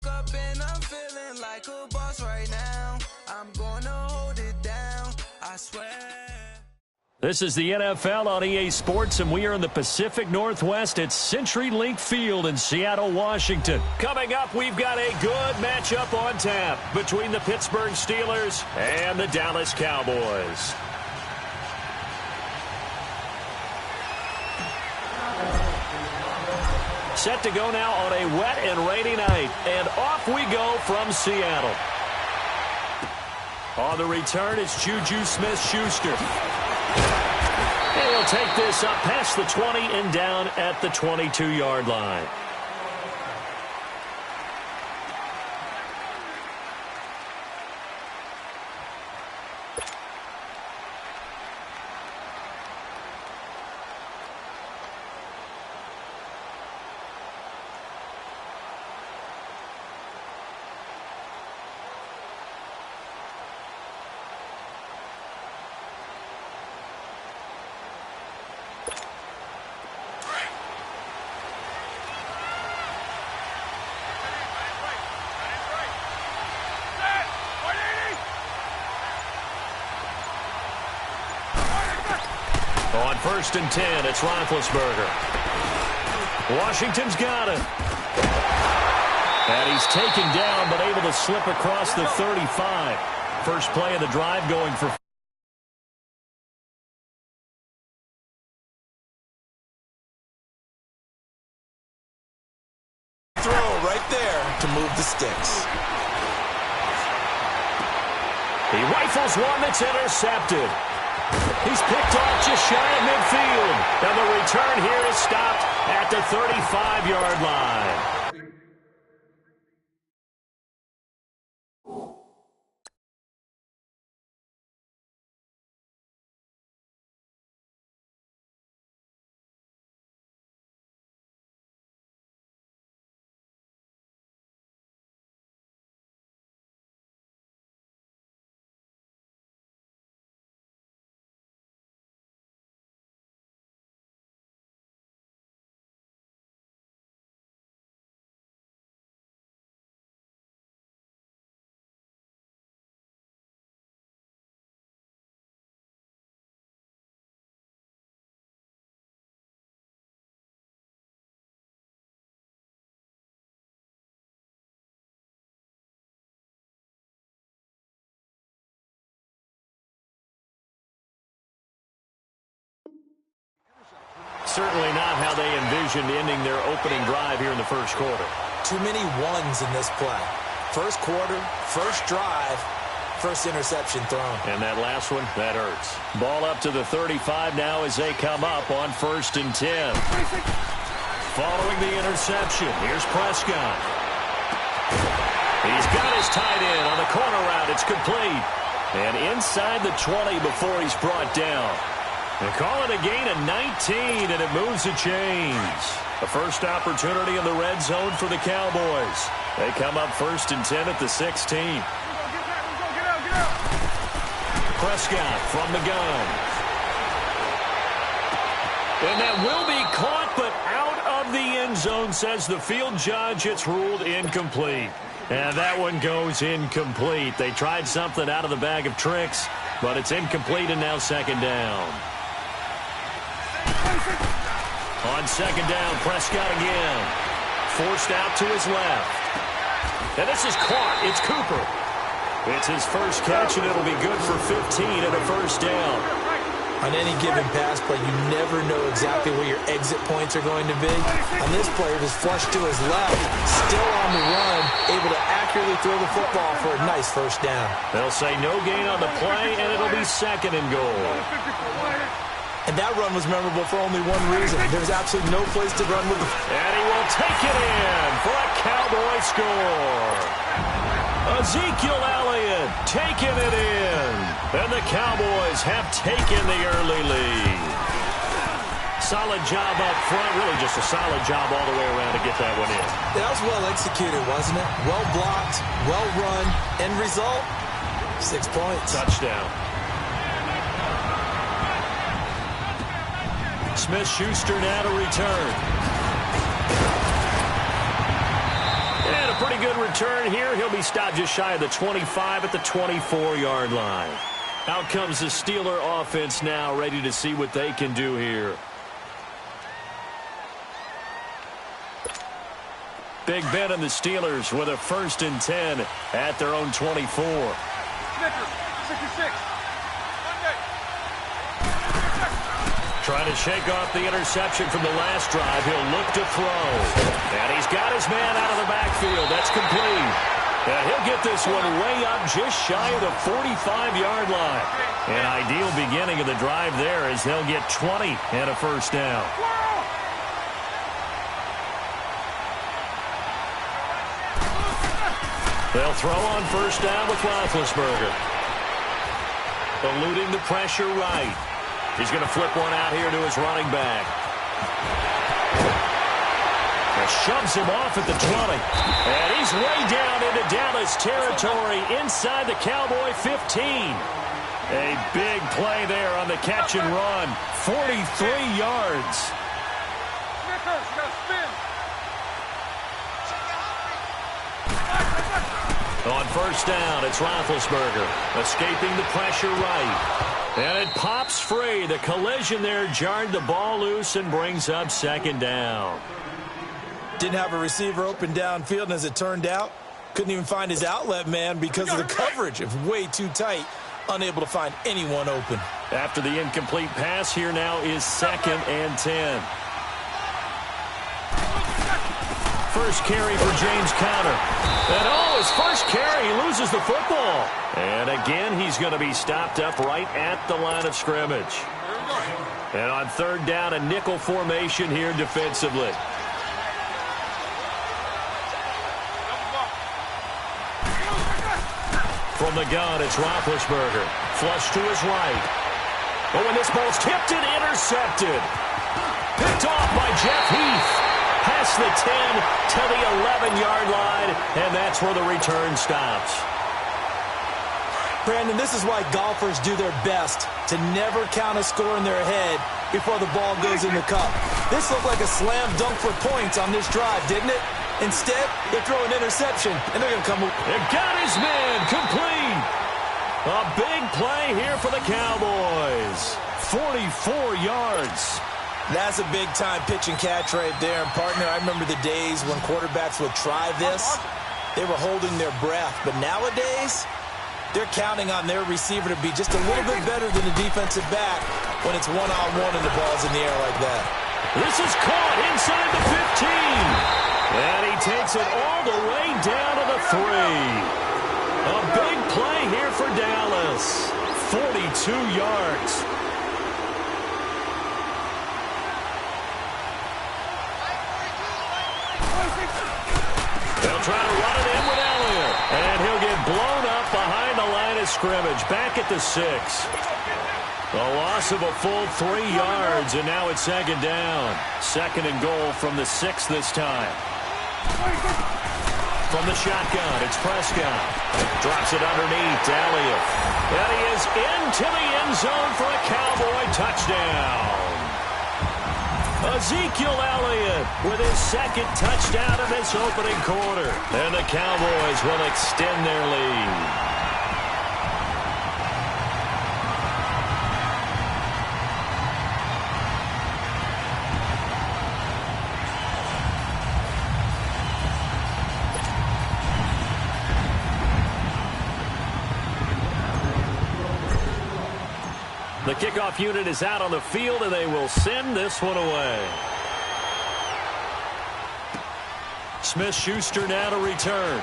Up and I'm feeling like a boss right now. I'm gonna hold it down, I swear. This is the NFL on EA Sports, and we are in the Pacific Northwest at CenturyLink Field in Seattle, Washington. Coming up, we've got a good matchup on tap between the Pittsburgh Steelers and the Dallas Cowboys. Set to go now on a wet and rainy night, and off we go from Seattle. On the return, it's Juju Smith-Schuster. And he'll take this up past the 20 and down at the 22-yard line. On 1st and 10, it's Roethlisberger. Washington's got it. And he's taken down, but able to slip across the 35. First play of the drive going for... Throw right there to move the sticks. He rifles one that's intercepted. He's picked off just shy of midfield. And the return here is stopped at the 35-yard line. Certainly not how they envisioned ending their opening drive here in the first quarter. Too many ones in this play. First quarter, first drive, first interception thrown. And that last one, that hurts. Ball up to the 35 now as they come up on 1st and 10. Following the interception, here's Prescott. He's got his tight end on the corner route. It's complete. And inside the 20 before he's brought down. They call it a gain of 19, and it moves the chains. The first opportunity in the red zone for the Cowboys. They come up 1st and 10 at the 16. Prescott from the gun. And that will be caught, but out of the end zone, says the field judge. It's ruled incomplete. And that one goes incomplete. They tried something out of the bag of tricks, but it's incomplete and now 2nd down. On 2nd down, Prescott again. Forced out to his left. And this is caught. It's Cooper. It's his first catch, and it'll be good for 15 and a 1st down. On any given pass play, you never know exactly where your exit points are going to be. On this play, it was flushed to his left, still on the run, able to accurately throw the football for a nice 1st down. They'll say no gain on the play, and it'll be 2nd and goal. And that run was memorable for only one reason. There's absolutely no place to run with the... And he will take it in for a Cowboy score. Ezekiel Elliott taking it in. And the Cowboys have taken the early lead. Solid job up front. Really just a solid job all the way around to get that one in. That was well executed, wasn't it? Well blocked, well run. End result, 6 points. Touchdown. Smith-Schuster now to return. And a pretty good return here. He'll be stopped just shy of the 25 at the 24-yard line. Out comes the Steeler offense now, ready to see what they can do here. Big Ben and the Steelers with a 1st and 10 at their own 24. 66. Trying to shake off the interception from the last drive. He'll look to throw. And he's got his man out of the backfield. That's complete. And he'll get this one way up just shy of the 45-yard line. An ideal beginning of the drive there as they'll get 20 and a 1st down. They'll throw on 1st down with Roethlisberger. Eluding the pressure right. He's going to flip one out here to his running back. Shoves him off at the 20. And he's way down into Dallas territory inside the Cowboy 15. A big play there on the catch and run. 43 yards. Snickers, you gotta spin. On 1st down, it's Roethlisberger. Escaping the pressure right. And it pops free. The collision there jarred the ball loose and brings up 2nd down. Didn't have a receiver open downfield, and as it turned out, couldn't even find his outlet man because of the coverage. It was way too tight, unable to find anyone open. After the incomplete pass, here now is 2nd and 10. First carry for James Conner. And his first carry, he loses the football. And again, he's going to be stopped up right at the line of scrimmage. And on 3rd down, a nickel formation here defensively. From the gun, it's Roethlisberger. Flush to his right. Oh, and this ball's tipped and intercepted. Picked off by Jeff Heath. Past the 10 to the 11-yard line, and that's where the return stops. Brandon, this is why golfers do their best to never count a score in their head before the ball goes in the cup. This looked like a slam dunk for points on this drive, didn't it? Instead, they throw an interception, and they're going to come... They've got his man complete. A big play here for the Cowboys. 44 yards. That's a big-time pitch and catch right there. And, partner, I remember the days when quarterbacks would try this. They were holding their breath. But nowadays, they're counting on their receiver to be just a little bit better than the defensive back when it's one-on-one and the ball's in the air like that. This is caught inside the 15. And he takes it all the way down to the 3. A big play here for Dallas. 42 yards. They'll try to run it in with Elliott. scrimmage, back at the 6. A loss of a full 3 yards, and now it's second down. Second and goal from the 6 this time. From the shotgun, it's Prescott. Drops it underneath to Elliott. And he is into the end zone for a Cowboy touchdown. Ezekiel Elliott with his second touchdown in this opening quarter. And the Cowboys will extend their lead. The kickoff unit is out on the field, and they will send this one away. Smith-Schuster now to return.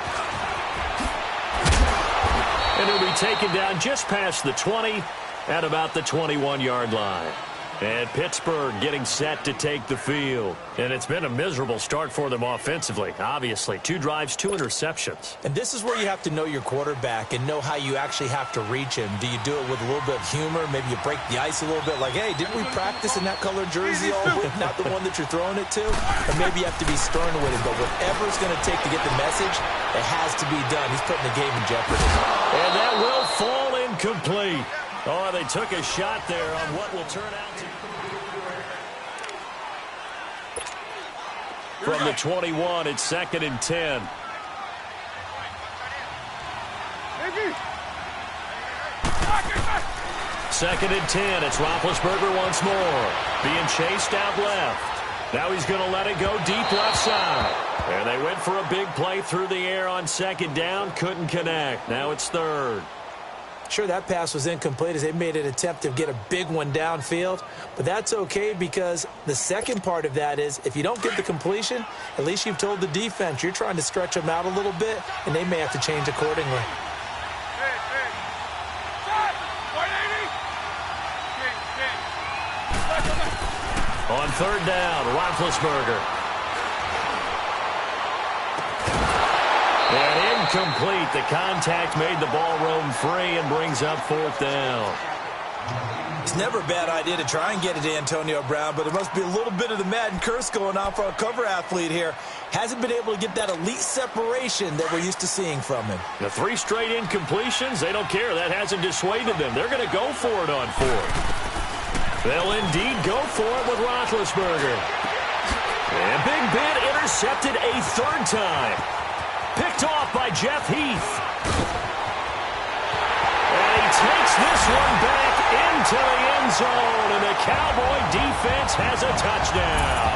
And he'll be taken down just past the 20 at about the 21-yard line. And Pittsburgh getting set to take the field. And it's been a miserable start for them offensively, obviously. 2 drives, 2 interceptions. And this is where you have to know your quarterback and know how you actually have to reach him. Do you do it with a little bit of humor? Maybe you break the ice a little bit like, hey, didn't we practice in that colored jersey all week? Not the one that you're throwing it to? Or maybe you have to be stern with him. But whatever it's going to take to get the message, it has to be done. He's putting the game in jeopardy. And that will fall incomplete. Oh, they took a shot there on what will turn out to... From the 21, it's second and 10. Second and 10, it's Roethlisberger once more. Being chased out left. Now he's going to let it go deep left side. And they went for a big play through the air on second down. Couldn't connect. Now it's third. Sure, that pass was incomplete as they made an attempt to get a big one downfield. But that's okay because the second part of that is if you don't get the completion, at least you've told the defense you're trying to stretch them out a little bit, and they may have to change accordingly. On third down, Roethlisberger. And incomplete. The contact made the ball roam free and brings up fourth down. It's never a bad idea to try and get it to Antonio Brown, but there must be a little bit of the Madden curse going on for our cover athlete here. Hasn't been able to get that elite separation that we're used to seeing from him. The 3 straight incompletions, they don't care. That hasn't dissuaded them. They're going to go for it on fourth. They'll indeed go for it with Roethlisberger. And Big Ben intercepted a third time. Picked off by Jeff Heath. And he takes this one back into the end zone, and the Cowboy defense has a touchdown.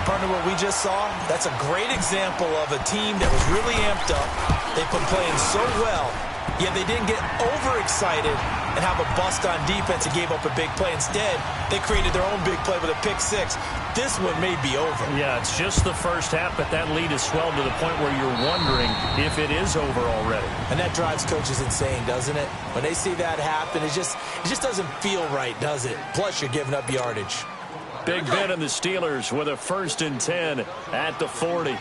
Partner, what we just saw, that's a great example of a team that was really amped up. They've been playing so well, yet they didn't get overexcited and have a bust on defense and gave up a big play. Instead, they created their own big play with a pick six. This one may be over. Yeah, it's just the first half, but that lead has swelled to the point where you're wondering if it is over already. And that drives coaches insane, doesn't it? When they see that happen, it just doesn't feel right, does it? Plus, you're giving up yardage. Big Ben and the Steelers with a 1st and 10 at the 40.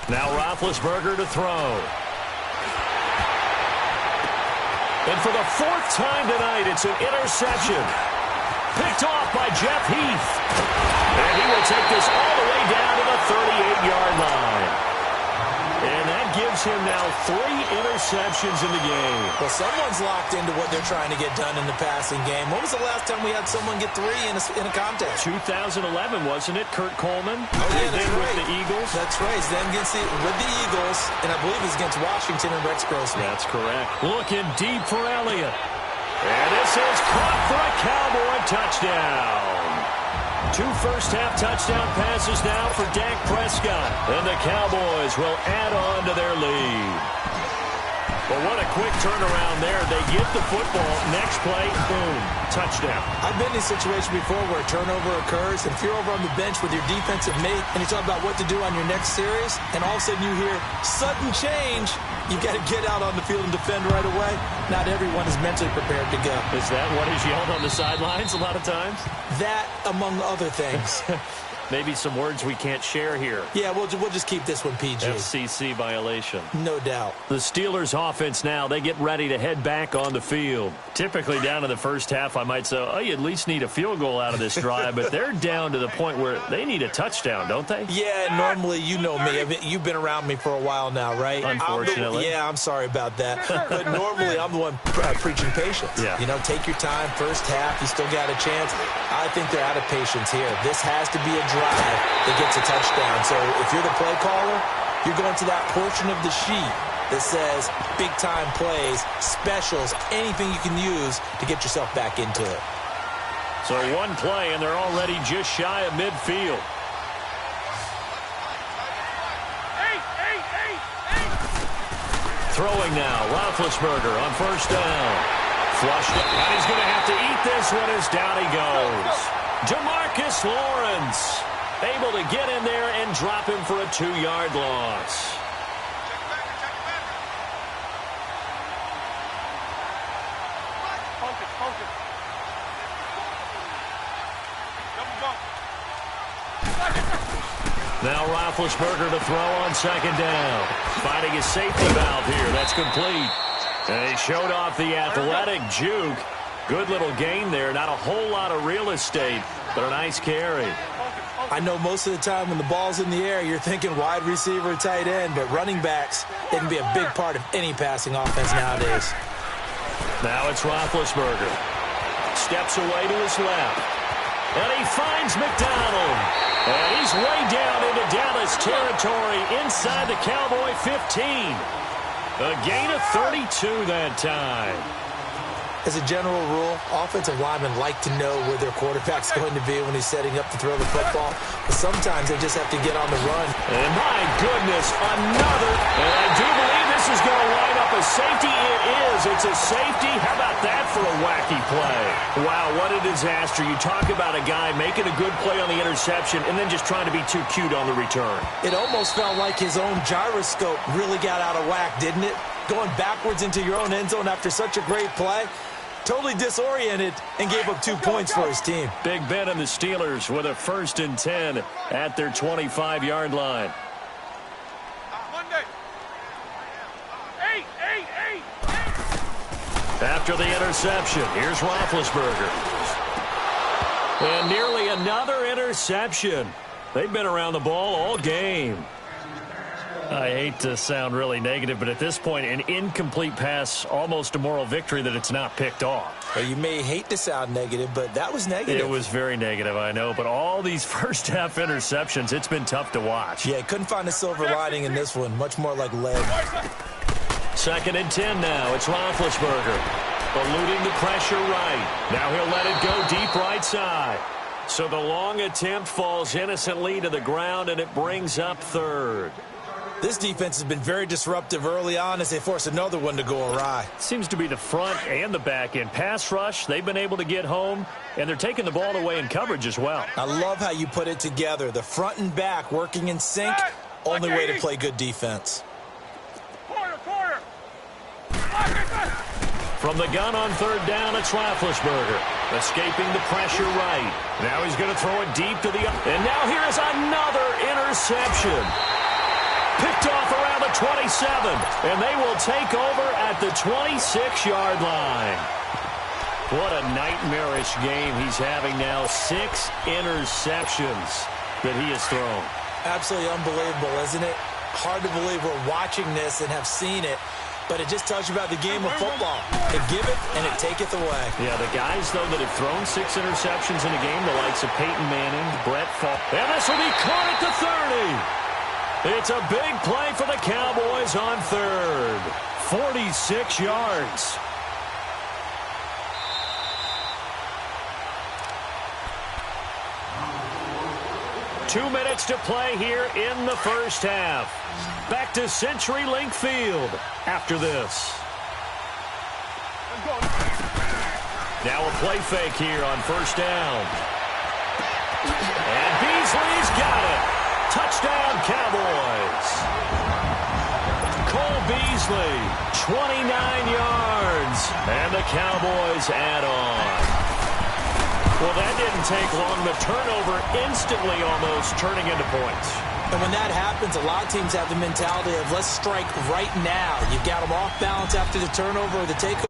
Now Roethlisberger to throw. And for the 4th time tonight, it's an interception. Picked off by Jeff Heath. And he will take this all the way down to the 38-yard line. And that gives him now 3 interceptions in the game. Well, someone's locked into what they're trying to get done in the passing game. When was the last time we had someone get 3 in a contest? 2011, wasn't it? Kurt Coleman. Oh, yeah, that's right. With the Eagles. That's right. Then with the Eagles, and I believe it's against Washington and Rex Grossman. That's correct. Looking deep for Elliott. And this is caught for a Cowboy touchdown. 2 first-half touchdown passes now for Dak Prescott. And the Cowboys will add on to their lead. Well, what a quick turnaround there. They get the football. Next play, boom, touchdown. I've been in a situation before where a turnover occurs, and if you're over on the bench with your defensive mate and you talk about what to do on your next series, and all of a sudden you hear sudden change, you've got to get out on the field and defend right away. Not everyone is mentally prepared to go. Is that what is yelled on the sidelines a lot of times? That, among other things. Maybe some words we can't share here. Yeah, we'll just keep this one PG. FCC violation. No doubt. The Steelers offense now, they get ready to head back on the field. Typically down in the first half, I might say, oh, you at least need a field goal out of this drive, but they're down to the point where they need a touchdown, don't they? Yeah, normally, you know me. I mean, you've been around me for a while now, right? Unfortunately. I'm sorry about that. But normally, I'm the one preaching patience. Yeah. You know, take your time. First half, you still got a chance. I think they're out of patience here. This has to be a drive that gets a touchdown. So if you're the play caller, you're going to that portion of the sheet that says big-time plays, specials, anything you can use to get yourself back into it. So one play, and they're already just shy of midfield. Throwing now, Roethlisberger on first down. Flushed it, and he's going to have to eat this one as down he goes. DeMarcus Lawrence able to get in there and drop him for a 2-yard loss. Now Roethlisberger to throw on second down. Finding his safety valve here. That's complete. And he showed off the athletic juke. Good little gain there. Not a whole lot of real estate, but a nice carry. I know most of the time when the ball's in the air, you're thinking wide receiver, tight end, but running backs, they can be a big part of any passing offense nowadays. Now it's Roethlisberger. Steps away to his left. And he finds McDonald. And he's way down into Dallas territory inside the Cowboy 15. A gain of 32 that time. As a general rule, offensive linemen like to know where their quarterback's going to be when he's setting up to throw the football. But sometimes they just have to get on the run. And my goodness, another. And I do believe this is going to line up a safety. It is. It's a safety. How about that for a wacky play? Wow, what a disaster. You talk about a guy making a good play on the interception and then just trying to be too cute on the return. It almost felt like his own gyroscope really got out of whack, didn't it? Going backwards into your own end zone after such a great play. Totally disoriented and gave up 2 points for his team. Big Ben and the Steelers with a 1st and 10 at their 25-yard line. After the interception, here's Roethlisberger. And nearly another interception. They've been around the ball all game. I hate to sound really negative, but at this point, an incomplete pass, almost a moral victory that it's not picked off. Well, you may hate to sound negative, but that was negative. It was very negative, I know, but all these first-half interceptions, it's been tough to watch. Yeah, couldn't find a silver lining in this one. Much more like lead. 2nd and 10 now. It's Roethlisberger. Eluding the pressure right. Now he'll let it go deep right side. So the long attempt falls innocently to the ground, and it brings up 3rd. This defense has been very disruptive early on as they force another one to go awry. Seems to be the front and the back end. Pass rush, they've been able to get home, and they're taking the ball away in coverage as well. I love how you put it together. The front and back working in sync, only way to play good defense. From the gun on 3rd down, it's Roethlisberger. Escaping the pressure right. Now he's going to throw it deep to the... And now here is another interception. Picked off around the 27, and they will take over at the 26-yard line. What a nightmarish game he's having now. 6 interceptions that he has thrown. Absolutely unbelievable, isn't it? Hard to believe we're watching this and have seen it, but it just tells you about the game of football. It give it, and it taketh away. Yeah, the guys, though, that have thrown 6 interceptions in a game, the likes of Peyton Manning, Brett Favre. And this will be caught at the 30. It's a big play for the Cowboys on 3rd. 46 yards. 2 minutes to play here in the first half. Back to CenturyLink Field after this. Now a play fake here on first down. And Beasley's got it. Touchdown, Cowboys. Cole Beasley, 29 yards. And the Cowboys add on. Well, that didn't take long. The turnover instantly almost turning into points. And when that happens, a lot of teams have the mentality of let's strike right now. You've got them off balance after the turnover or the takeover.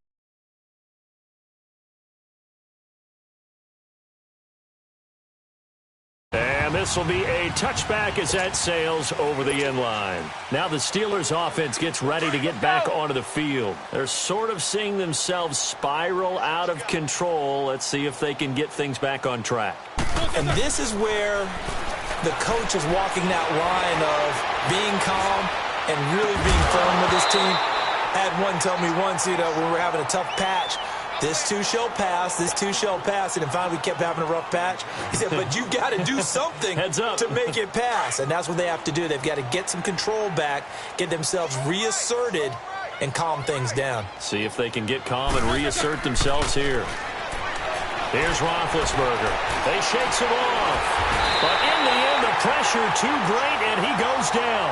And this will be a touchback as that sails over the end line. Now the Steelers offense gets ready to get back onto the field. They're sort of seeing themselves spiral out of control. Let's see if they can get things back on track. And this is where the coach is walking that line of being calm and really being firm with his team. I had one tell me once, when we were having a tough patch, this too shall pass, this too shall pass. And then finally we kept having a rough patch. He said, but you got to do something to make it pass. And that's what they have to do. They've got to get some control back, get themselves reasserted, and calm things down. See if they can get calm and reassert themselves here. Here's Roethlisberger. They shakes him off. But in the end, the pressure too great, and he goes down.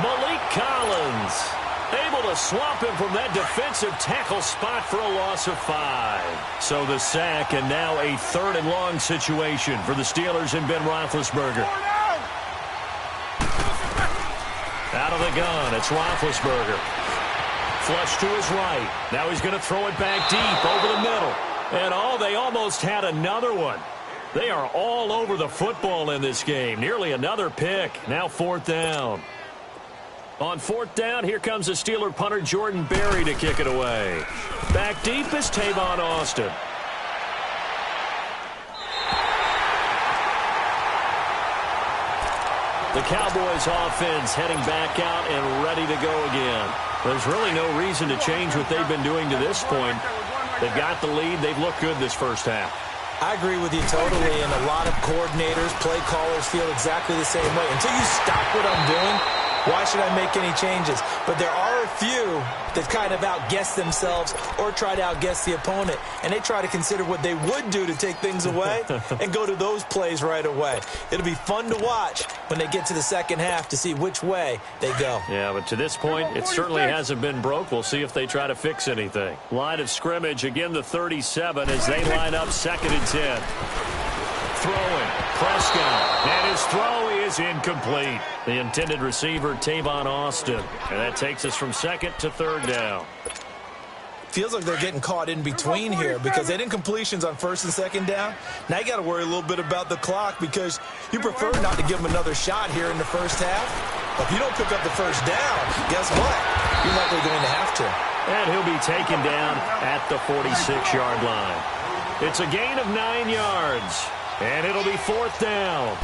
Malik Collins able to swamp him from that defensive tackle spot for a loss of 5. So the sack, and now a 3rd and long situation for the Steelers and Ben Roethlisberger. Out of the gun, it's Roethlisberger. Flush to his right. Now he's going to throw it back deep over the middle. And they almost had another one. They are all over the football in this game. Nearly another pick. Now 4th down. On 4th down, here comes the Steeler punter Jordan Berry to kick it away. Back deep is Tavon Austin. The Cowboys offense heading back out and ready to go again. There's really no reason to change what they've been doing to this point. They've got the lead. They've looked good this first half. I agree with you totally, and a lot of coordinators, play callers feel exactly the same way. Until you stop what I'm doing, why should I make any changes? But there are a few that kind of outguess themselves or try to outguess the opponent, and they try to consider what they would do to take things away and go to those plays right away. It'll be fun to watch when they get to the second half to see which way they go. Yeah, but to this point, it certainly hasn't been broke. We'll see if they try to fix anything. Line of scrimmage, again the 37 as they line up 2nd and 10. Throwing, Prescott, and his throw is incomplete. The intended receiver, Tavon Austin. And that takes us from 2nd to 3rd down. Feels like they're getting caught in between here because they didn't completions on 1st and 2nd down. Now you got to worry a little bit about the clock because you prefer not to give them another shot here in the first half. But if you don't pick up the first down, guess what? You're likely going to have to. And he'll be taken down at the 46-yard line. It's a gain of 9 yards. And it'll be 4th down.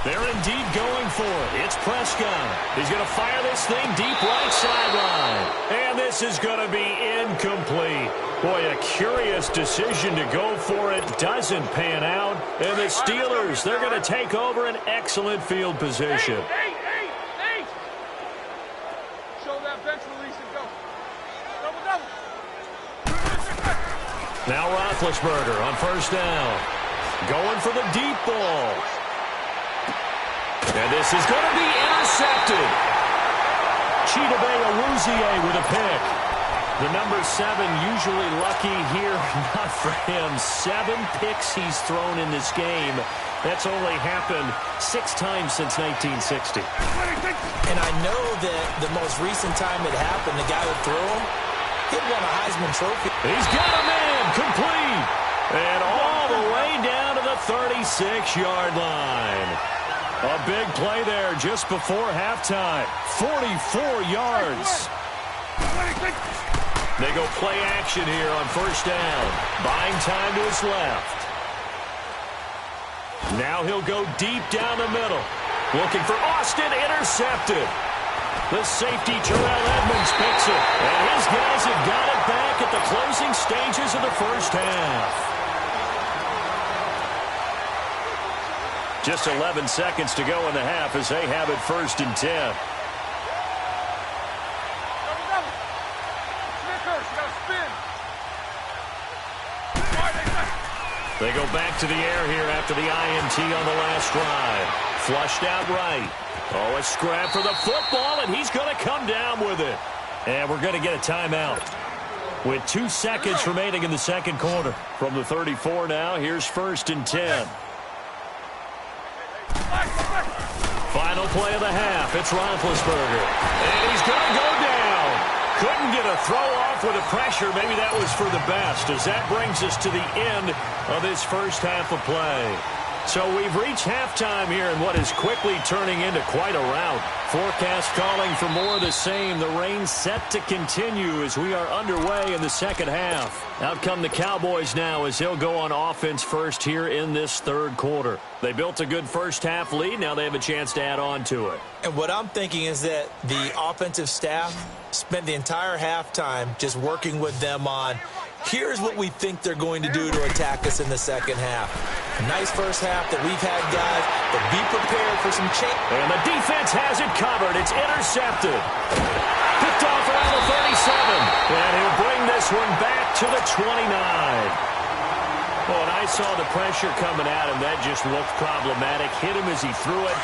They're indeed going for it. It's Prescott. He's going to fire this thing deep right sideline. And this is going to be incomplete. Boy, a curious decision to go for it. Doesn't pan out. And the Steelers, they're going to take over an excellent field position. Eight. Show that bench release and go. Double. Now Roethlisberger on 1st down. Going for the deep ball. And this is going to be intercepted. Chidobe Awuzie with a pick. The number 7 usually lucky here. Not for him. 7 picks he's thrown in this game. That's only happened 6 times since 1960. And I know that the most recent time it happened, the guy who threw him, he won a Heisman Trophy. He's got a man complete. And all the way down to the 36-yard line. A big play there just before halftime. 44 yards. They go play action here on 1st down. Buying time to his left. Now he'll go deep down the middle. Looking for Austin, intercepted. The safety, Terrell Edmonds, picks it. And his guys have got it back at the closing stages of the first half. Just 11 seconds to go in the half as they have it 1st and 10. They go back to the air here after the INT on the last drive. Flushed out right. Oh, a scrap for the football, and he's going to come down with it. And we're going to get a timeout. With 2 seconds remaining in the second quarter. From the 34 now, here's 1st and 10. Final play of the half. It's Roethlisberger. And he's going to go down. Couldn't get a throw off with the pressure. Maybe that was for the best, as that brings us to the end of this first half of play. So we've reached halftime here in what is quickly turning into quite a rout. Forecast calling for more of the same. The rain set to continue as we are underway in the second half. Out come the Cowboys now as they'll go on offense first here in this third quarter. They built a good first half lead. Now they have a chance to add on to it. And what I'm thinking is that the offensive staff spent the entire halftime just working with them on, here's what we think they're going to do to attack us in the second half. Nice first half that we've had, guys, but be prepared for some change. And the defense has it covered. It's intercepted. Picked off around the 37. And he'll bring this one back to the 29. Oh, and I saw the pressure coming at him. That just looked problematic. Hit him as he threw it,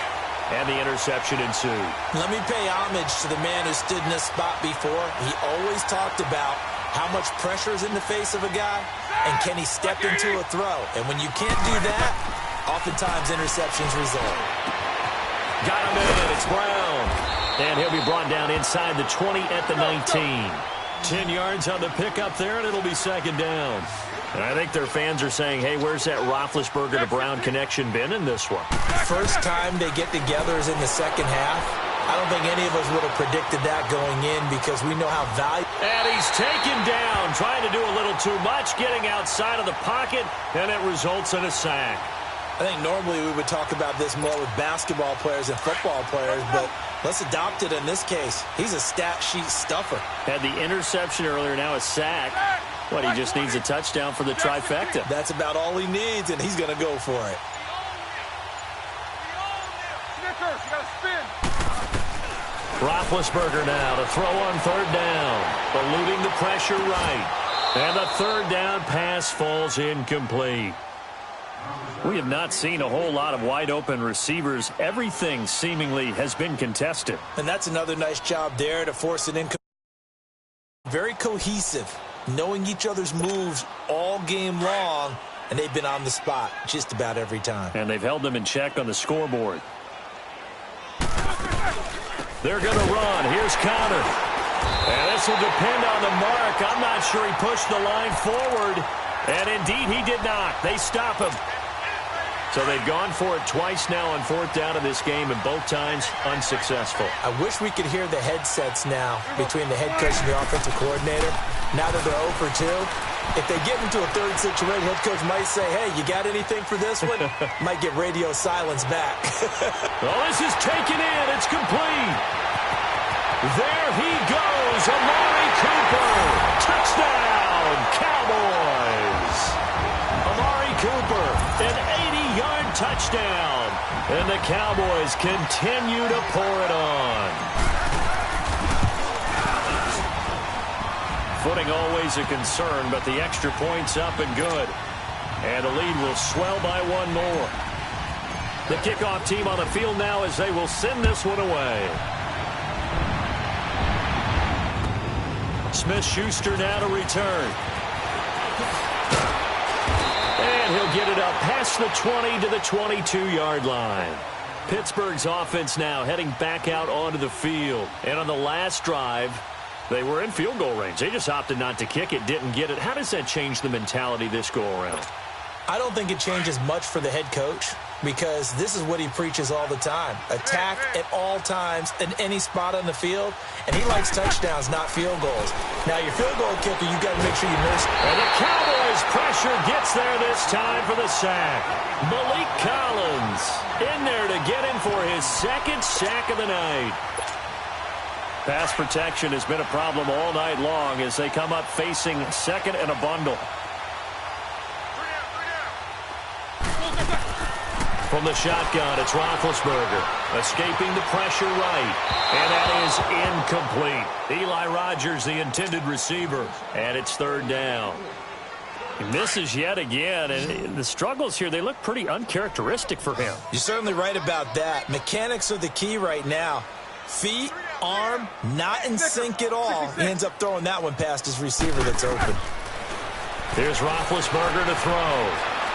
and the interception ensued. Let me pay homage to the man who stood in this spot before. He always talked about how much pressure is in the face of a guy, and can he step into a throw? And when you can't do that, oftentimes interceptions result. Got him in. It's Brown. And he'll be brought down inside the 20 at the 19. 10 yards on the pickup there, and it'll be second down. And I think their fans are saying, hey, where's that Roethlisberger to Brown connection been in this one? First time they get together is in the second half. I don't think any of us would have predicted that going in because we know how valuable. And he's taken down, trying to do a little too much, getting outside of the pocket, and it results in a sack. I think normally we would talk about this more with basketball players and football players, but let's adopt it in this case. He's a stat sheet stuffer. Had the interception earlier, now a sack. What, he just needs a touchdown for the trifecta. That's about all he needs, and he's going to go for it. Snickers, you got to spin. Roethlisberger now to throw on third down. Eluding the pressure right. And the third down pass falls incomplete. We have not seen a whole lot of wide-open receivers. Everything seemingly has been contested. And that's another nice job there to force an incomplete. Very cohesive, knowing each other's moves all game long, and they've been on the spot just about every time. And they've held them in check on the scoreboard. They're going to run. Here's Connor. And this will depend on the mark. I'm not sure he pushed the line forward. And indeed, he did not. They stop him. So they've gone for it twice now on fourth down in this game, and both times unsuccessful. I wish we could hear the headsets now between the head coach and the offensive coordinator. Now that they're 0 for 2, if they get into a third situation, head coach might say, hey, you got anything for this one? Might get radio silence back. Well, this is taken in. It's complete. There he goes. Amari Cooper. Touchdown, Cowboys. Amari Cooper, an 80-yard touchdown. And the Cowboys continue to pour it on. Footing always a concern, but the extra point's up and good. And the lead will swell by one more. The kickoff team on the field now as they will send this one away. Smith-Schuster now to return. And he'll get it up past the 20 to the 22-yard line. Pittsburgh's offense now heading back out onto the field. And on the last drive, they were in field goal range. They just opted not to kick it, didn't get it. How does that change the mentality this go-around? I don't think it changes much for the head coach because this is what he preaches all the time. Attack at all times in any spot on the field, and he likes touchdowns, not field goals. Now, your field goal kicker, you got to make sure you miss. And the Cowboys' pressure gets there this time for the sack. Malik Collins in there to get him for his second sack of the night. Pass protection has been a problem all night long as they come up facing second and a bundle. From the shotgun, it's Roethlisberger. Escaping the pressure right. And that is incomplete. Eli Rogers, the intended receiver. And it's third down. He misses yet again. And the struggles here, they look pretty uncharacteristic for him. You're certainly right about that. Mechanics are the key right now. Feet, arm, not in sync at all. He ends up throwing that one past his receiver that's open. Here's Roethlisberger to throw.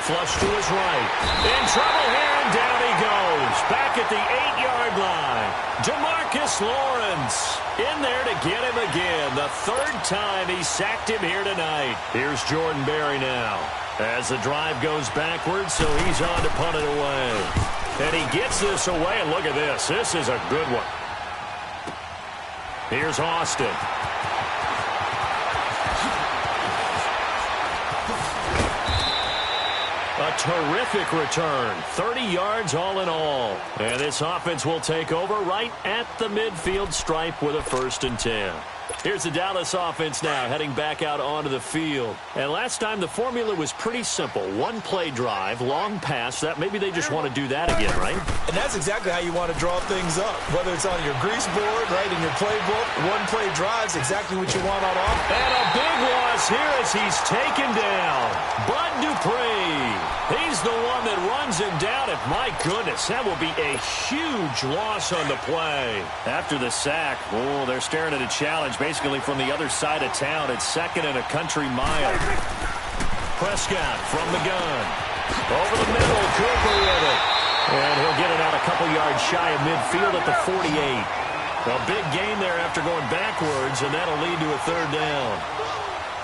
Flush to his right. In trouble here, and down he goes. Back at the 8-yard line. DeMarcus Lawrence in there to get him again. The third time he sacked him here tonight. Here's Jordan Berry now. As the drive goes backwards, so he's on to punt it away. And he gets this away, and look at this. This is a good one. Here's Austin. A terrific return. 30 yards all in all. And this offense will take over right at the midfield stripe with a 1st and 10. Here's the Dallas offense now heading back out onto the field. And last time the formula was pretty simple. One play drive, long pass. That maybe they just want to do that again, right? And that's exactly how you want to draw things up. Whether it's on your grease board, right, in your playbook, one play drive's exactly what you want on offense. And a big loss here as he's taken down. Bud Dupree. He's the one that runs him down. And my goodness, that will be a huge loss on the play. After the sack, oh, they're staring at a challenge basically from the other side of town. It's 2nd and a country mile. Prescott from the gun. Over the middle, Cooper with it. And he'll get it out a couple yards shy of midfield at the 48. A big gain there after going backwards, and that'll lead to a 3rd down.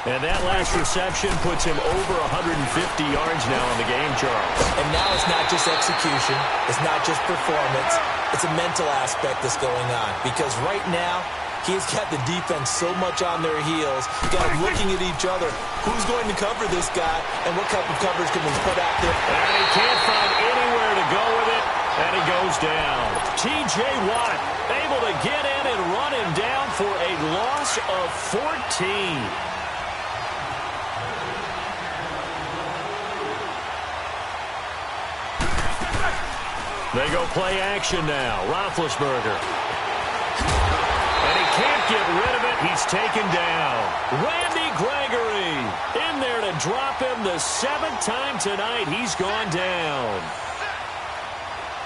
And that last reception puts him over 150 yards now in the game, Charles. And now it's not just execution. It's not just performance. It's a mental aspect that's going on. Because right now, he's got the defense so much on their heels. Got them looking at each other. Who's going to cover this guy? And what type of coverage can we put out there? And he can't find anywhere to go with it. And he goes down. T.J. Watt able to get in and run him down for a loss of 14. They go play action now. Roethlisberger. And he can't get rid of it. He's taken down. Randy Gregory in there to drop him the 7th time tonight. He's gone down.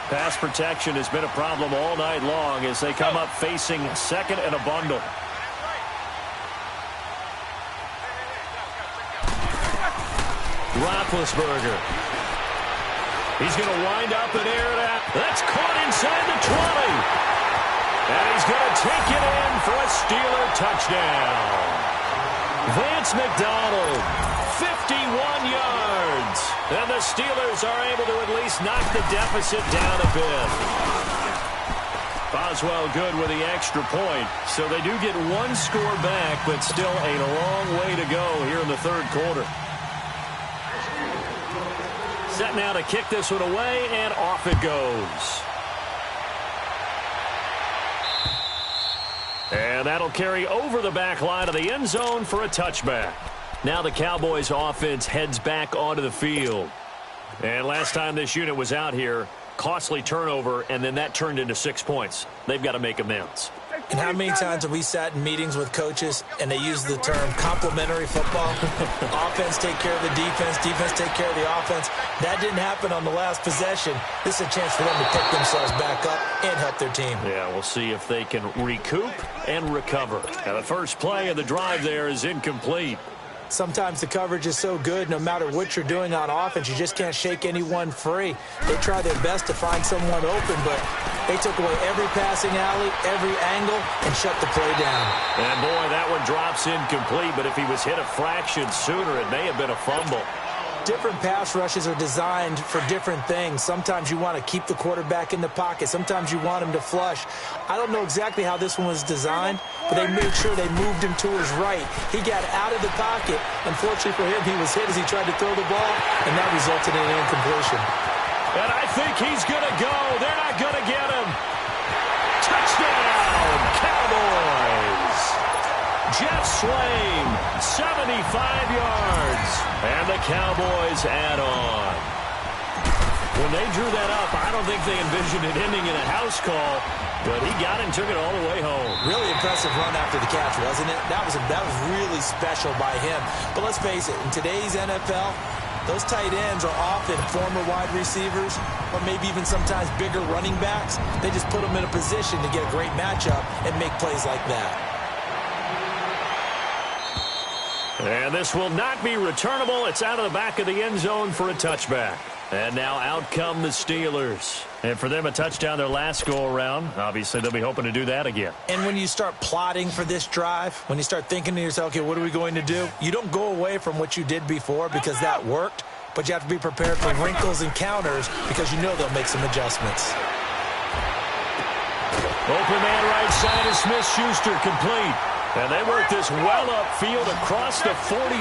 Pass protection has been a problem all night long as they come up facing 2nd and a bundle. Roethlisberger. He's going to wind up and air it out. That's caught inside the 20. And he's going to take it in for a Steeler touchdown. Vance McDonald, 51 yards. And the Steelers are able to at least knock the deficit down a bit. Boswell good with the extra point. So they do get one score back, but still a long way to go here in the 3rd quarter. Set now to kick this one away, and off it goes. And that'll carry over the back line of the end zone for a touchback. Now the Cowboys offense heads back onto the field. And last time this unit was out here, costly turnover, and then that turned into 6 points. They've got to make amends. And how many times have we sat in meetings with coaches and they use the term complementary football? Offense take care of the defense, defense take care of the offense. That didn't happen on the last possession. This is a chance for them to pick themselves back up and help their team. Yeah, we'll see if they can recoup and recover. Now the first play of the drive there is incomplete. Sometimes the coverage is so good, no matter what you're doing on offense, you just can't shake anyone free. They try their best to find someone open, but they took away every passing alley, every angle, and shut the play down. And, boy, that one drops incomplete, but if he was hit a fraction sooner, it may have been a fumble. Different pass rushes are designed for different things. Sometimes you want to keep the quarterback in the pocket. Sometimes you want him to flush. I don't know exactly how this one was designed, but they made sure they moved him to his right. He got out of the pocket. Unfortunately for him, he was hit as he tried to throw the ball, and that resulted in an incompletion. And I think he's going to go. They're not going to get him. Touchdown, Cowboys. Jeff Swain, 75 yards. And the Cowboys add on. When they drew that up, I don't think they envisioned it ending in a house call, but he got it and took it all the way home. Really impressive run after the catch, wasn't it? That was really special by him. But let's face it, in today's NFL, those tight ends are often former wide receivers or maybe even sometimes bigger running backs. They just put them in a position to get a great matchup and make plays like that. And this will not be returnable. It's out of the back of the end zone for a touchback. And now out come the Steelers. And for them, a touchdown their last go-around. Obviously, they'll be hoping to do that again. And when you start plotting for this drive, when you start thinking to yourself, okay, what are we going to do? You don't go away from what you did before because that worked, but you have to be prepared for wrinkles and counters because you know they'll make some adjustments. Open man right side is Smith-Schuster, complete. And they work this well upfield across the 45.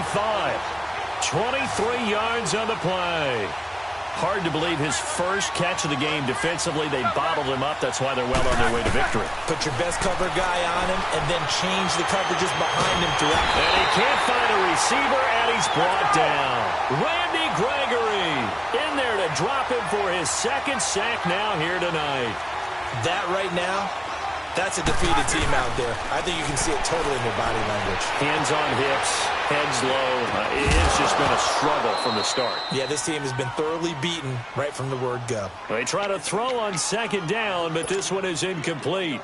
23 yards on the play. Hard to believe his first catch of the game defensively. They bottled him up. That's why they're well on their way to victory. Put your best cover guy on him and then change the coverages behind him throughout. And he can't find a receiver, and he's brought down. Randy Gregory in there to drop him for his second sack now here tonight. That right now, that's a defeated team out there. I think you can see it totally in their body language. Hands on hips, heads low. It's just been a struggle from the start. Yeah, this team has been thoroughly beaten right from the word go. They try to throw on second down, but this one is incomplete.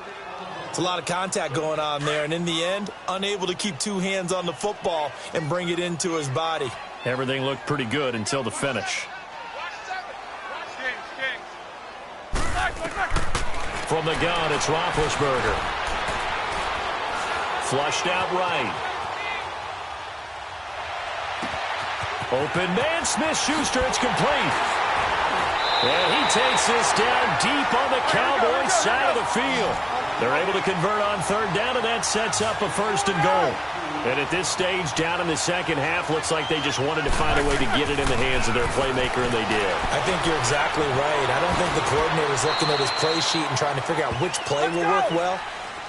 It's a lot of contact going on there, and in the end, unable to keep two hands on the football and bring it into his body. Everything looked pretty good until the finish. From the gun, it's Roethlisberger. Flushed out right. Open man, Smith-Schuster, it's complete. And he takes this down deep on the Cowboys' side of the field. They're able to convert on third down, and that sets up a first and goal. And at this stage, down in the second half, looks like they just wanted to find a way to get it in the hands of their playmaker, and they did. I think you're exactly right. I don't think the coordinator's looking at his play sheet and trying to figure out which play will work well.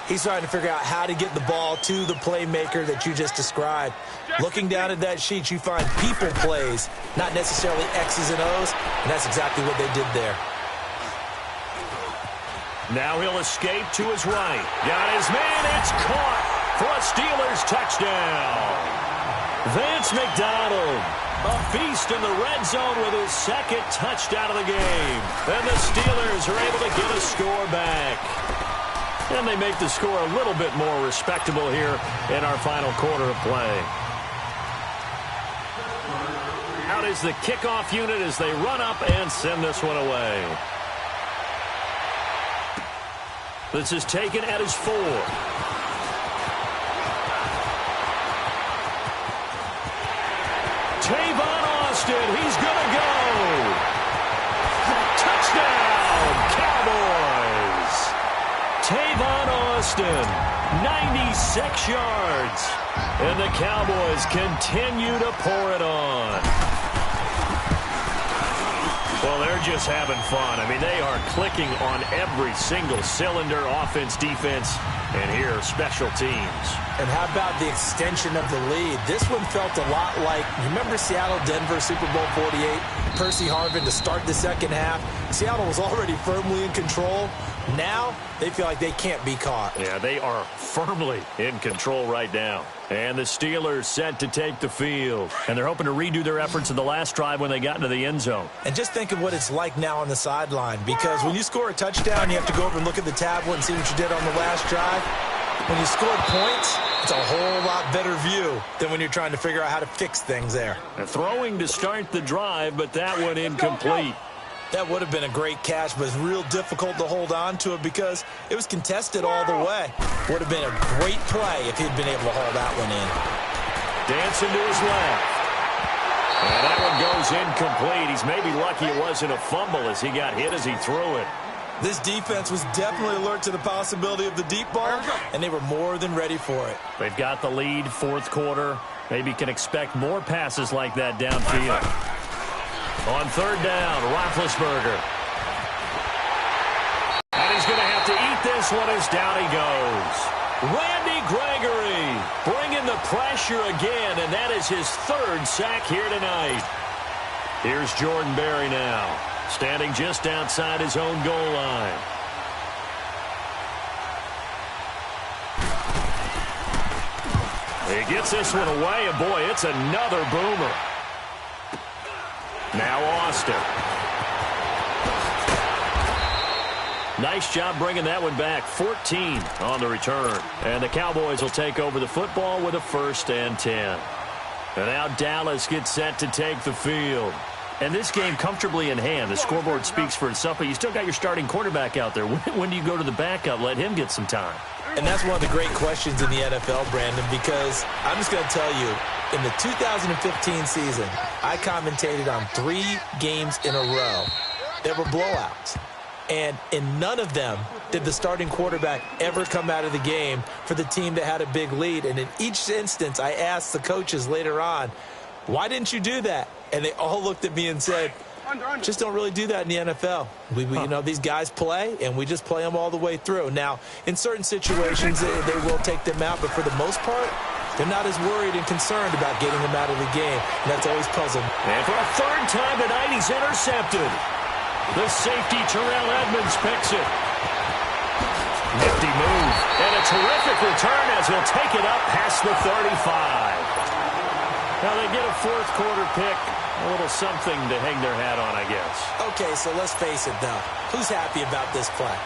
He's trying to figure out how to get the ball to the playmaker that you just described. Looking down at that sheet, you find people plays, not necessarily X's and O's, and that's exactly what they did there. Now he'll escape to his right. Got his man. It's caught for a Steelers touchdown. Vance McDonald, a feast in the red zone with his second touchdown of the game. And the Steelers are able to get a score back. And they make the score a little bit more respectable here in our final quarter of play. Out is the kickoff unit as they run up and send this one away. This is taken at his 4. Tavon Austin, he's going to go. Touchdown, Cowboys. Tavon Austin, 96 yards. And the Cowboys continue to pour it on. Well, they're just having fun. I mean, they are clicking on every single cylinder, offense, defense, and here, special teams. And how about the extension of the lead? This one felt a lot like, remember Seattle-Denver Super Bowl 48? Percy Harvin to start the second half. Seattle was already firmly in control. Now, they feel like they can't be caught. Yeah, they are firmly in control right now. And the Steelers set to take the field. And they're hoping to redo their efforts in the last drive when they got into the end zone. And just think of what it's like now on the sideline. Because when you score a touchdown, you have to go over and look at the tablet and see what you did on the last drive. When you scored points, it's a whole lot better view than when you're trying to figure out how to fix things there. Throwing to start the drive, but that one incomplete. That would have been a great catch, but it's real difficult to hold on to it because it was contested all the way. Would have been a great play if he'd been able to haul that one in. Dancing to his left. And that one goes incomplete. He's maybe lucky it wasn't a fumble as he got hit as he threw it. This defense was definitely alert to the possibility of the deep ball, and they were more than ready for it. They've got the lead, fourth quarter. Maybe can expect more passes like that downfield. On third down, Roethlisberger. And he's going to have to eat this one as down he goes. Randy Gregory bringing the pressure again, and that is his third sack here tonight. Here's Jordan Berry now, standing just outside his own goal line. He gets this one away, and boy, it's another boomer. Now Austin. Nice job bringing that one back. 14 on the return. And the Cowboys will take over the football with a 1st and 10. And now Dallas gets set to take the field. And this game comfortably in hand. The scoreboard speaks for itself, but you still got your starting quarterback out there. When do you go to the backup? Let him get some time. And that's one of the great questions in the NFL, Brandon, because I'm just going to tell you, in the 2015 season, I commentated on 3 games in a row that were blowouts. And in none of them did the starting quarterback ever come out of the game for the team that had a big lead. And in each instance, I asked the coaches later on, why didn't you do that? And they all looked at me and said, just don't really do that in the NFL. We you know, these guys play, and we just play them all the way through. Now, in certain situations, they will take them out, but for the most part, they're not as worried and concerned about getting them out of the game, and that's always puzzling. And for a 3rd time tonight, he's intercepted. The safety, Terrell Edmonds, picks it. Nifty move, and a terrific return as he'll take it up past the 35. Now they get a 4th quarter pick. A little something to hang their hat on, I guess. Okay, so let's face it, though. Who's happy about this play?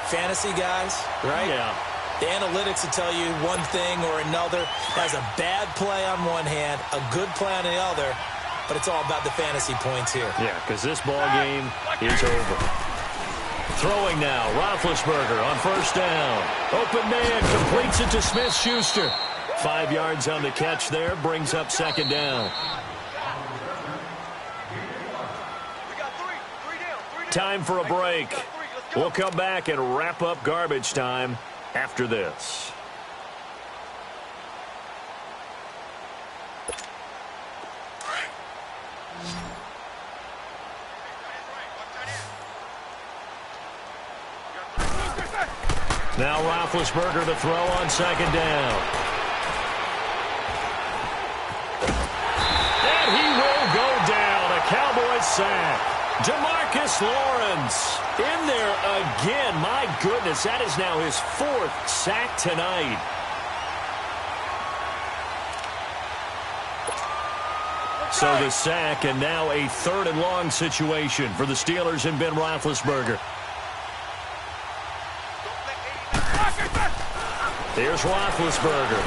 Fantasy guys, right? Yeah. The analytics will tell you one thing or another. Has a bad play on one hand, a good play on the other, but it's all about the fantasy points here. Yeah, because this ball game is over. Throwing now, Roethlisberger on 1st down. Open man, completes it to Smith-Schuster. 5 yards on the catch there, brings up 2nd down. Time for a break. We'll come back and wrap up garbage time after this. Now Roethlisberger to throw on 2nd down. And he will go down. A Cowboys sack. DeMarcus Lawrence in there again. My goodness, that is now his 4th sack tonight. So the sack, and now a 3rd and long situation for the Steelers and Ben Roethlisberger. Here's Roethlisberger.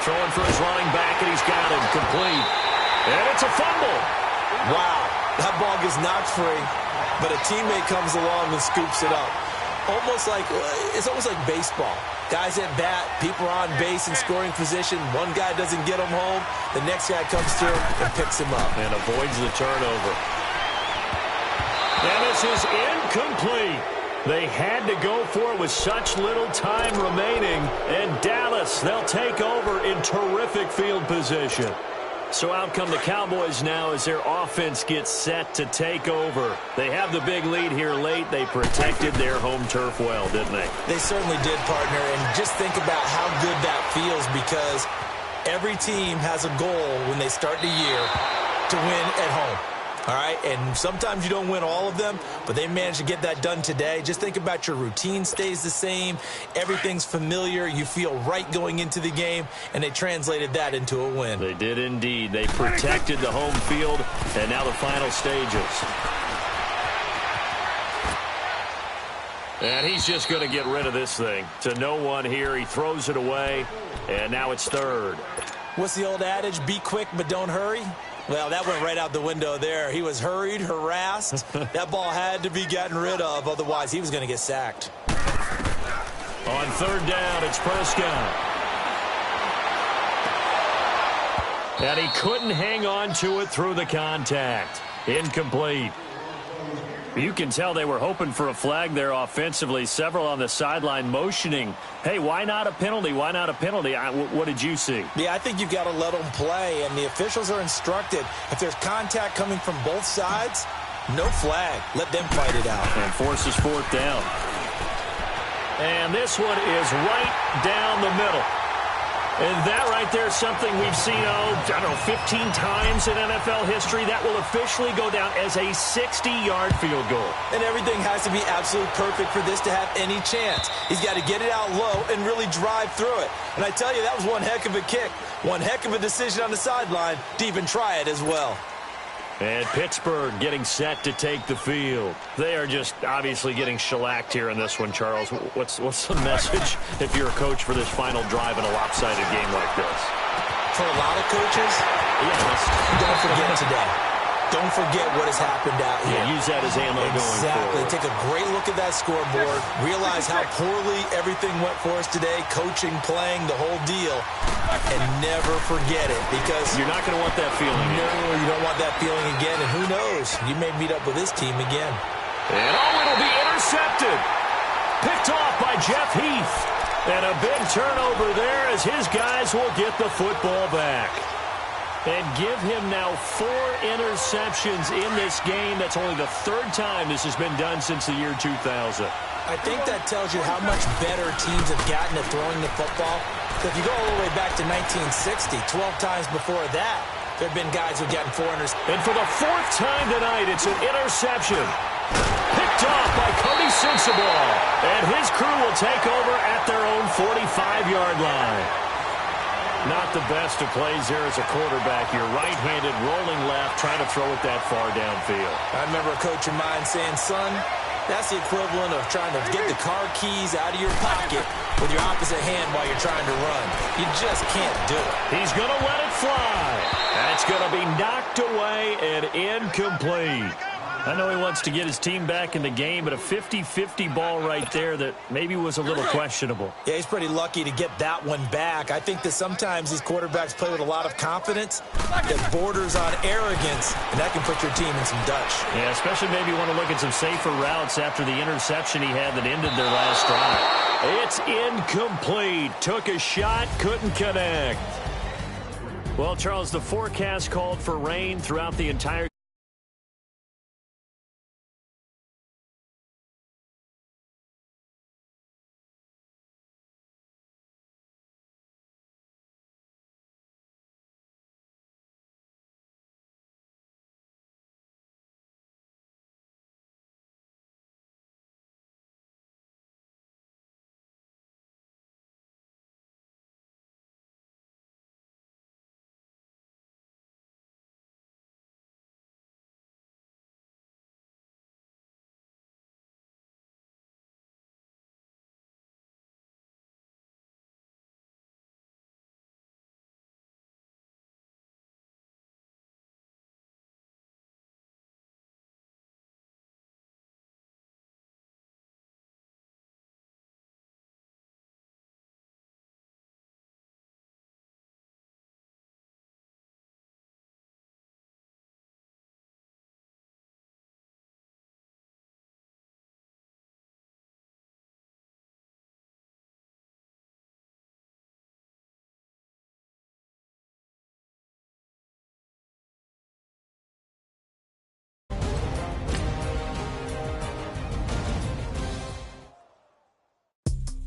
Throwing for his running back, and he's got him complete. And it's a fumble. Wow. That ball gets knocked free, but a teammate comes along and scoops it up. It's almost like baseball. Guys at bat, people are on base in scoring position. One guy doesn't get him home. The next guy comes through and picks him up. And avoids the turnover. And this is incomplete. They had to go for it with such little time remaining. And Dallas, they'll take over in terrific field position. So out come the Cowboys now as their offense gets set to take over. They have the big lead here late. They protected their home turf well, didn't they? They certainly did, partner. And just think about how good that feels, because every team has a goal when they start the year to win at home. All right, and sometimes you don't win all of them, but they managed to get that done today. Just think about your routine stays the same. Everything's familiar. You feel right going into the game, and they translated that into a win. They did indeed. They protected the home field, and now the final stages. And he's just going to get rid of this thing. To no one here. He throws it away, and now it's 3rd. What's the old adage? Be quick, but don't hurry. Well, that went right out the window there. He was hurried, harassed. That ball had to be gotten rid of. Otherwise, he was going to get sacked. On 3rd down, it's Prescott. And he couldn't hang on to it through the contact. Incomplete. You can tell they were hoping for a flag there offensively. Several on the sideline motioning, hey, why not a penalty? Why not a penalty? What did you see? Yeah, I think you've got to let them play, and the officials are instructed. If there's contact coming from both sides, no flag. Let them fight it out. And forces 4th down. And this one is right down the middle. And that right there is something we've seen, I don't know, 15 times in NFL history. That will officially go down as a 60-yard field goal. And everything has to be absolutely perfect for this to have any chance. He's got to get it out low and really drive through it. And I tell you, that was one heck of a kick. One heck of a decision on the sideline to even try it as well. And Pittsburgh getting set to take the field. They are just obviously getting shellacked here in this one, Charles. What's the message if you're a coach for this final drive in a lopsided game like this? For a lot of coaches, don't forget today. Don't forget what has happened out here. Yeah, use that as ammo going forward. Take a great look at that scoreboard. Realize how poorly everything went for us today. Coaching, playing, the whole deal. And never forget it, because you're not going to want that feeling. No, you don't want that feeling again. And who knows? You may meet up with this team again. And it'll be intercepted. Picked off by Jeff Heath. And a big turnover there as his guys will get the football back. And give him now 4 interceptions in this game. That's only the 3rd time this has been done since the year 2000. I think that tells you how much better teams have gotten at throwing the football. If you go all the way back to 1960, 12 times before that, there have been guys who've gotten 4 interceptions. And for the 4th time tonight, it's an interception. Picked off by Cody Sensabaugh. And his crew will take over at their own 45-yard line. Not the best of plays there as a quarterback. You're right-handed, rolling left, trying to throw it that far downfield. I remember a coach of mine saying, son, that's the equivalent of trying to get the car keys out of your pocket with your opposite hand while you're trying to run. You just can't do it. He's going to let it fly. That's going to be knocked away and incomplete. I know he wants to get his team back in the game, but a 50-50 ball right there that maybe was a little questionable. Yeah, he's pretty lucky to get that one back. I think that sometimes these quarterbacks play with a lot of confidence that borders on arrogance, and that can put your team in some Dutch. Yeah, especially maybe want to look at some safer routes after the interception he had that ended their last drive. It's incomplete. Took a shot, couldn't connect. Well, Charles, the forecast called for rain throughout the entire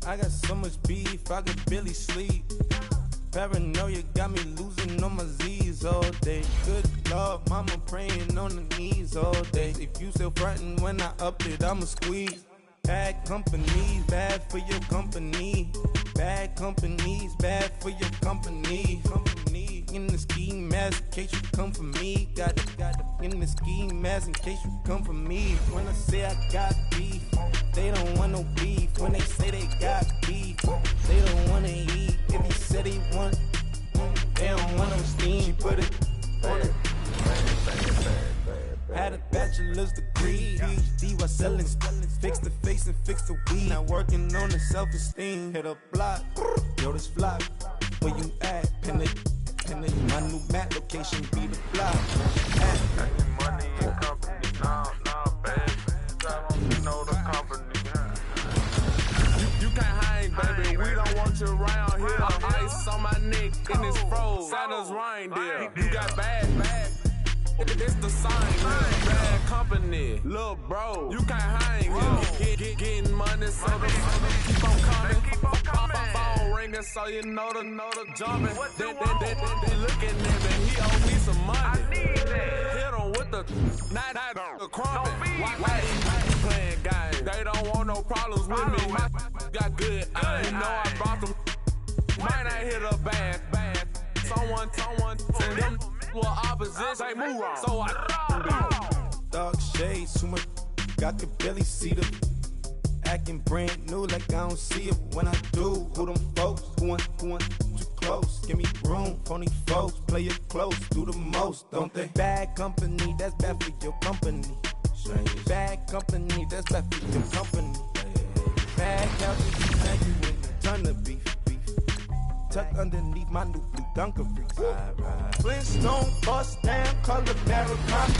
I got so much beef, I could barely sleep. Paranoia got me losing on my Z's all day. Good Lord, mama praying on the knees all day. If you still frontin' when I up it, I'ma squeeze. Bad companies, bad for your company. Bad companies, bad for your company. In the ski mask in case you come for me. Got it in the ski mask in case you come for me. When I say I got beef, they don't want no beef. When they say they got beef, they don't wanna eat. If you said they want, they don't want no steam. Put it on it. Had a bachelor's degree, PhD while selling. Fix the face and fix the weed. Now working on the self-esteem. Hit a block, yo this flock. Where you at? Pin it. My new map location be the block. Money and company, no, baby. You know the company. You can't hang, baby. We don't want you around here. Ice on my neck and it's froze. Santa's reindeer. You got bad. It's the sign, bad company, little bro. You can't hang here. Getting money, so the keep on coming. phone ringing, so you know the jumping. They looking at me, he owe me some money. I need that. Hit him with the night the crumping. Why these playing games? They don't want no problems with me. My got good. You know I brought them. Might not hit a bad. Someone, and them were opposition. Say move wrong. So I Dark shades, too much. I could barely see them. Acting brand new like I don't see it when I do. Who them folks? Who want too close? Give me room, phony folks. Play it close, do the most, don't they? Bad company, that's bad for your company. Bad company, that's bad for your company. Bad company, now you in a ton of beef. Tuck underneath my new blue Dunkaroos. Flintstone, bust down, color Americana.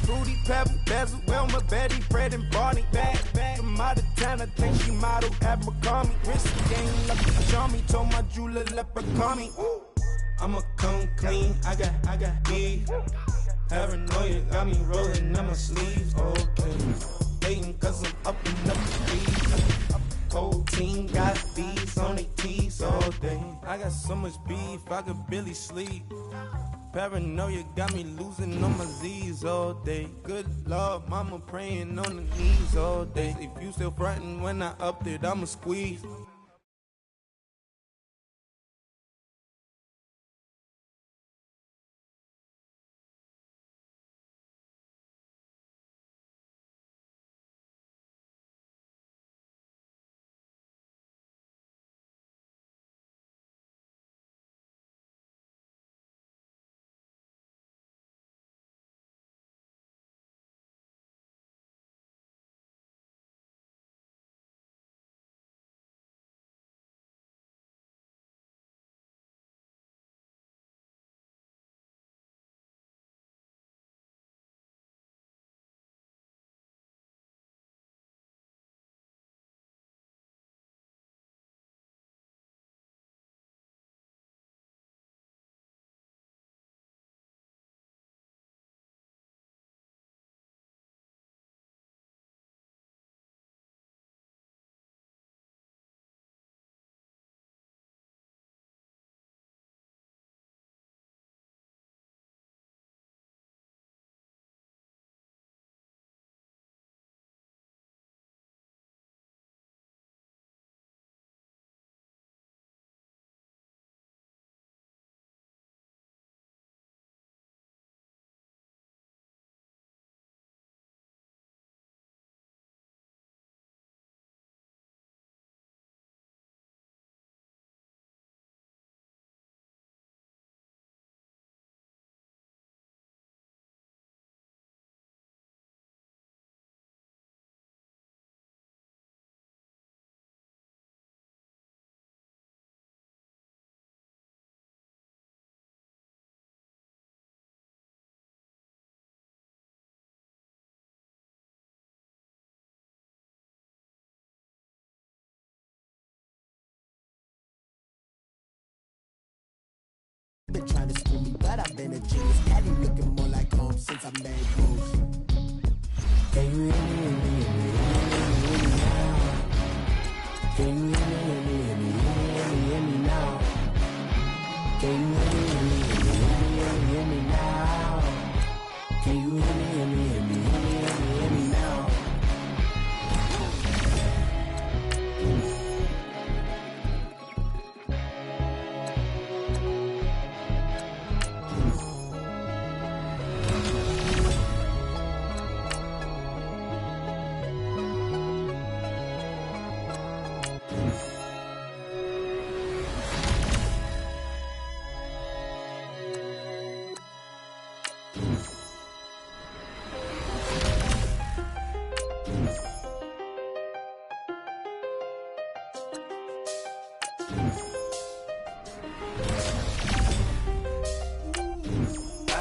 Fruity Pebble, Basil, Wilma, Betty, Fred, and Barney. Bad from out of town, I think she model Abercrombie. Risky game, lucky charmy, told my jeweler leprechaun me. I'ma come clean, I got beef. Paranoia got me rolling on my sleeves. Okay, hating cause I'm up and up the beat. Whole team got beats on their teeth all day. I got so much beef, I could barely sleep. Paranoia got me losing on my Z's all day. Good Lord, mama praying on the knees all day. If you still frontin' when I up it, I'ma squeeze. Been trying to school me, but I've been a genius. Daddy looking more like home since I made moves. Can you hear me, hear me, hear me now? Can you hear me, hear me, hear me now? Can you hear me, hear me now? Can you hear me, hear me, hear me now?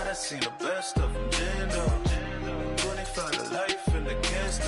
I seen the best of them, Jando. 25 to life in the can't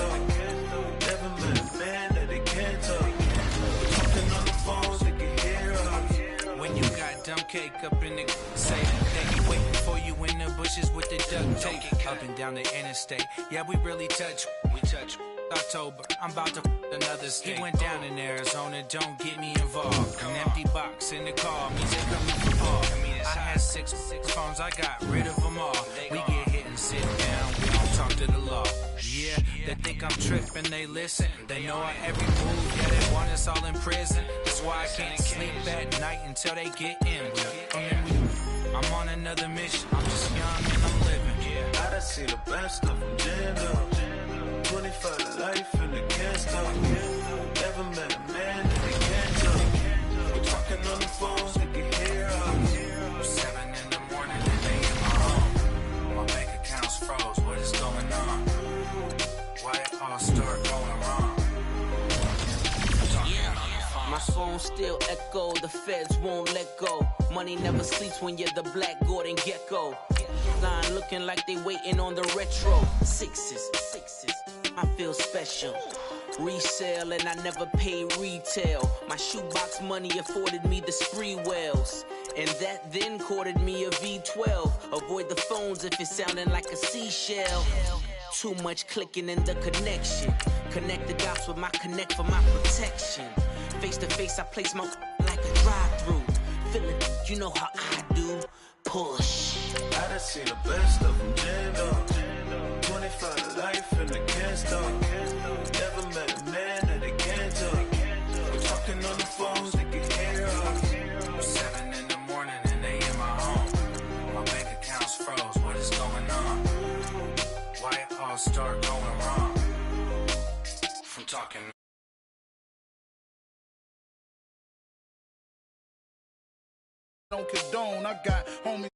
never met a man that they can't talk. Talking on the phones, they can hear us. When you got dumb cake up in the say that they be waiting for you in the bushes with the duct tape. Up and down the interstate, yeah, we really touch. We touch October. I'm about to Another state. He went down in Arizona, don't get me involved. An empty box in the car means they coming for all. I had six phones, I got rid of them all. We get hit and sit down, we don't talk to the law. Yeah, they think I'm tripping, they listen. They know our every move, yeah, they want us all in prison. That's why I can't sleep at night until they get in. I'm on another mission, I'm just young and I'm living. Yeah, I done seen the best of them jammed up. 25 to life and they can't stop. Never met a man that they can't talk. We're talking on the phones, they can hear us. 7 in the morning and they in my home. My bank account's froze, what is going on? Why it all start going wrong? My phone still echo, the feds won't let go. Money never sleeps when you're the black Gordon Gecko. Line looking like they waiting on the retro. Sixes, I feel special. Resale and I never pay retail. My shoebox money afforded me the spree wells. And that then courted me a V12. Avoid the phones if it's sounding like a seashell. Too much clicking in the connection. Connect the dots with my connect for my protection. Face to face, I place my like a drive-through. Feeling, you know how I do. Push. I done seen the best of them jammed up. 25 to life and they can't stop. Never met a man that they can't talk. We're talking on the phones, they can hear us. 7 in the morning and they in my home. My bank account's froze, what is going on? Why it all start going wrong? From talking. Don't condone, I got homies.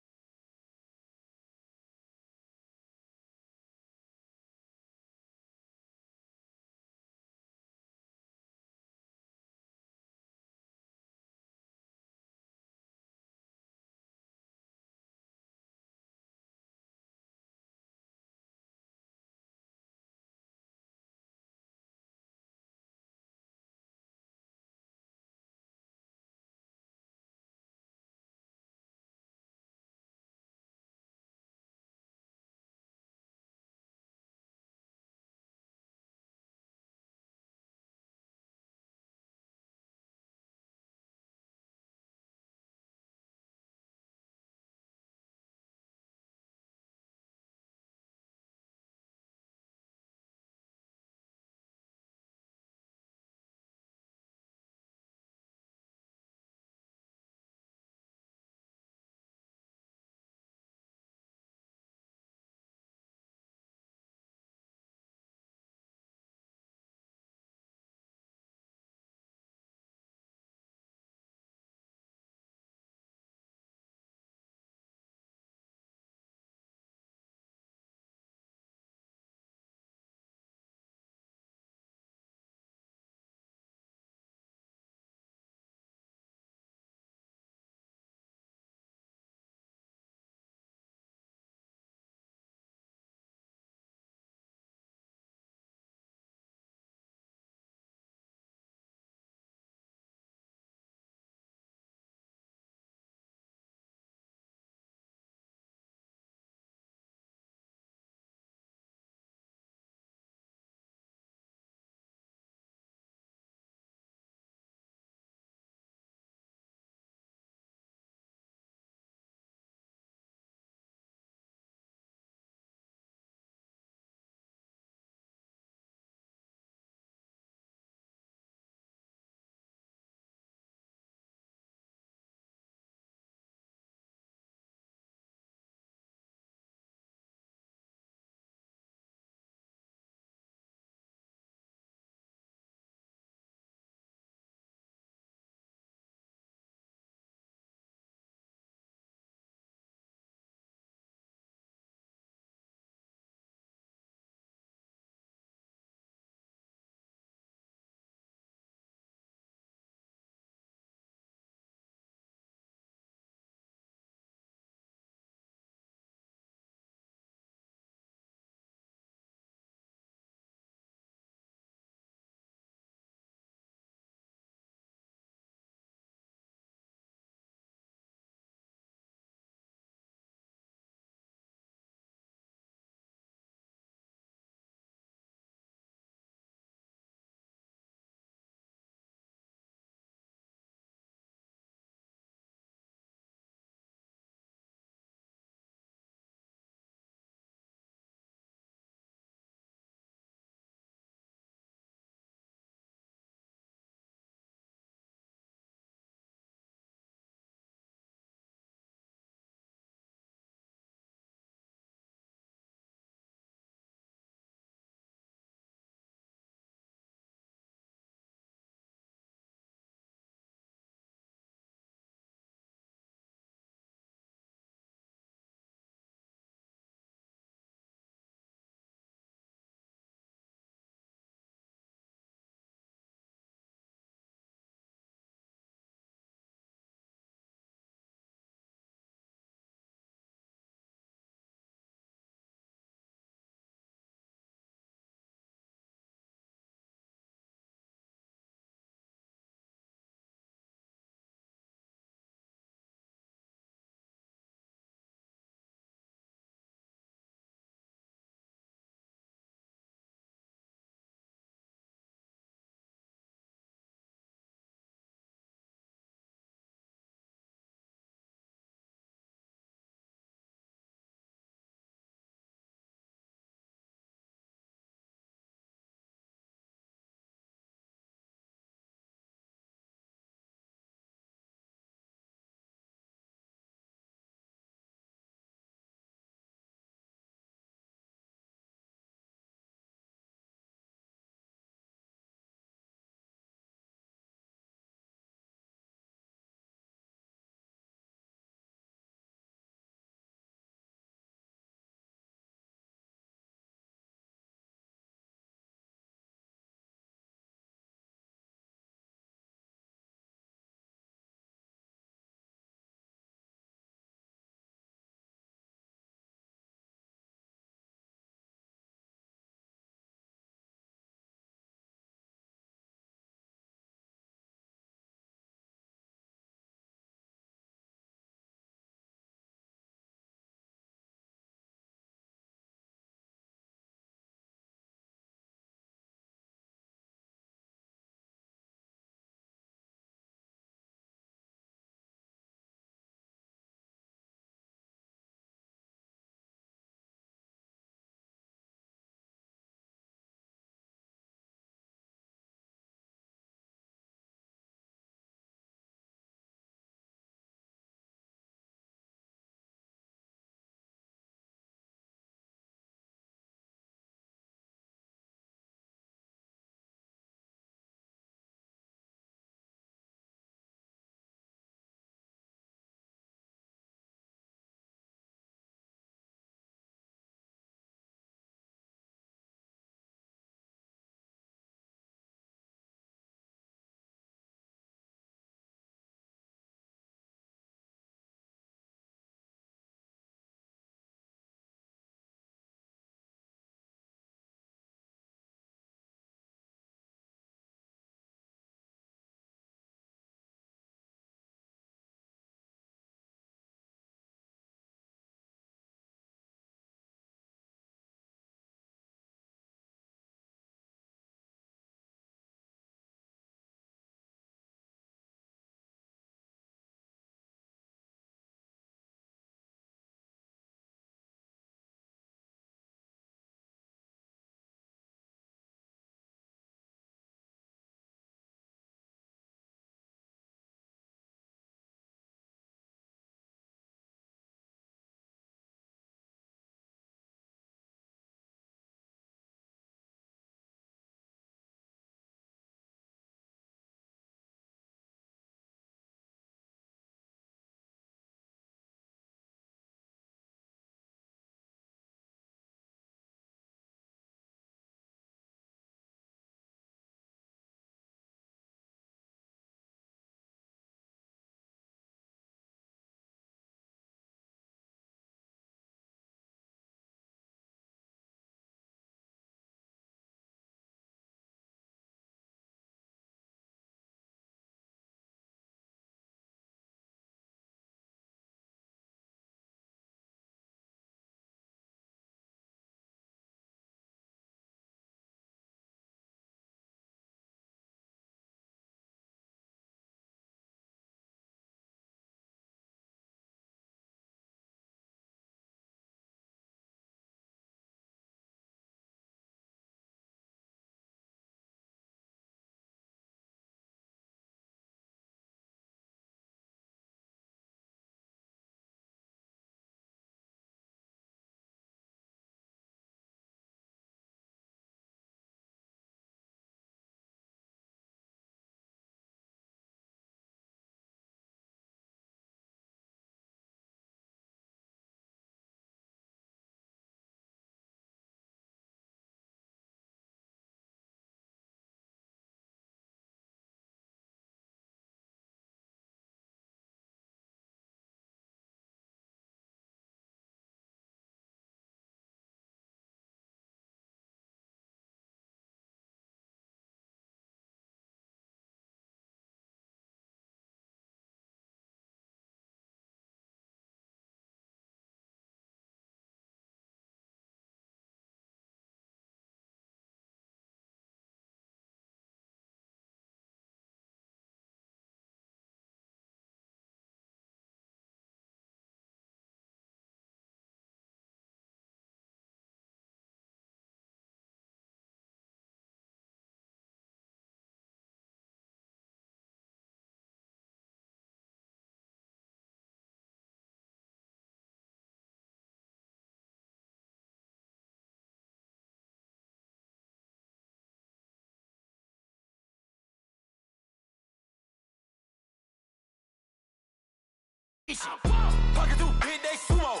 Pocket too big, they sumo.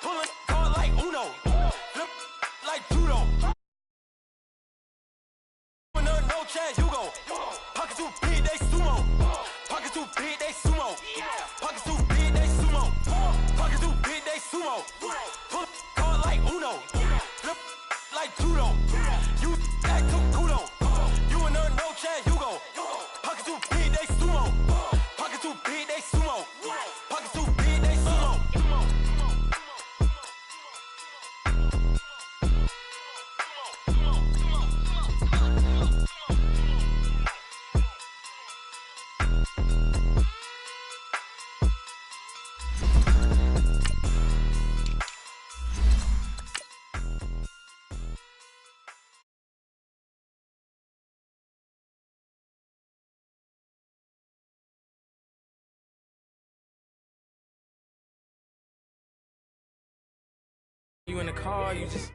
Pulling card like Uno. Flip like judo. No chance, you go. Pocket too big, they sumo. Pocket too big, they sumo. Pocket too big, they sumo. Pocket too big, they sumo. Pull card like Uno. Flip like judo. You act too kudo. You and her, no chance, you go. Pocket too big, they sumo. Pocket too big, they sumo. Pocket too big, they sumo. You in the car, you just...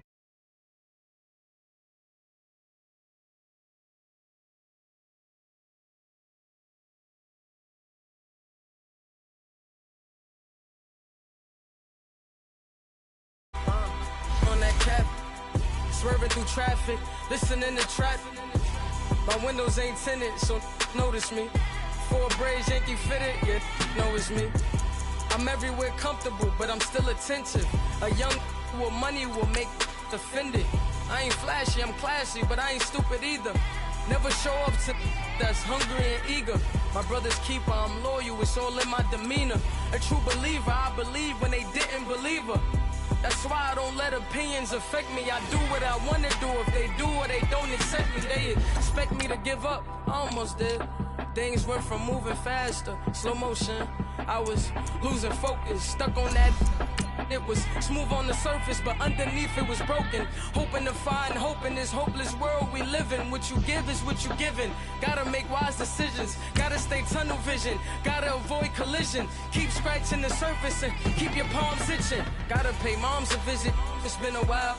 on that cap, swerving through traffic, listening to trap. My windows ain't tinted, so notice me. 4 braids, Yankee fitted, yeah, know it's me. I'm everywhere comfortable, but I'm still attentive. A young with money will make offended. I ain't flashy, I'm classy, but I ain't stupid either. Never show up to that's hungry and eager. My brother's keeper, I'm loyal, it's all in my demeanor. A true believer, I believe when they didn't believe her. That's why I don't let opinions affect me. I do what I want to do. If they do or they don't accept me, they expect me to give up. I almost did. Things went from moving faster, slow motion. I was losing focus, stuck on that. It was smooth on the surface, but underneath it was broken. Hoping to find hope in this hopeless world we live in. What you give is what you given. Gotta make wise decisions. Gotta stay tunnel vision. Gotta avoid collision. Keep scratching the surface and keep your palms itching. Gotta pay moms a visit. It's been a while.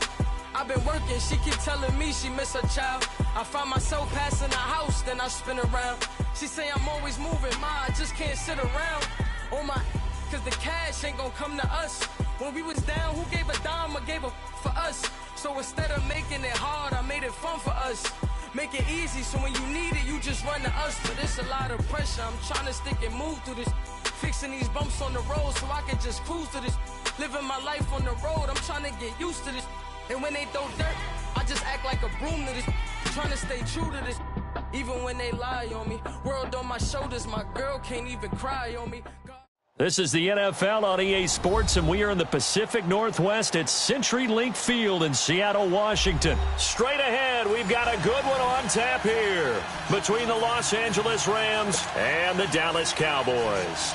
I've been working, she keep telling me she miss her child. I find myself passing the house, then I spin around. She say I'm always moving, ma, I just can't sit around. Oh my, cause the cash ain't gonna come to us. When we was down, who gave a dime or gave a for us? So instead of making it hard, I made it fun for us. Make it easy, so when you need it, you just run to us. But it's a lot of pressure, I'm trying to stick and move through this. Fixing these bumps on the road so I can just cruise to this. Living my life on the road, I'm trying to get used to this. And when they throw dirt, I just act like a broom to this. Trying to stay true to this. Even when they lie on me. World on my shoulders, my girl can't even cry on me. This is the NFL on EA Sports, and we are in the Pacific Northwest at CenturyLink Field in Seattle, Washington. Straight ahead, we've got a good one on tap here between the Los Angeles Rams and the Dallas Cowboys.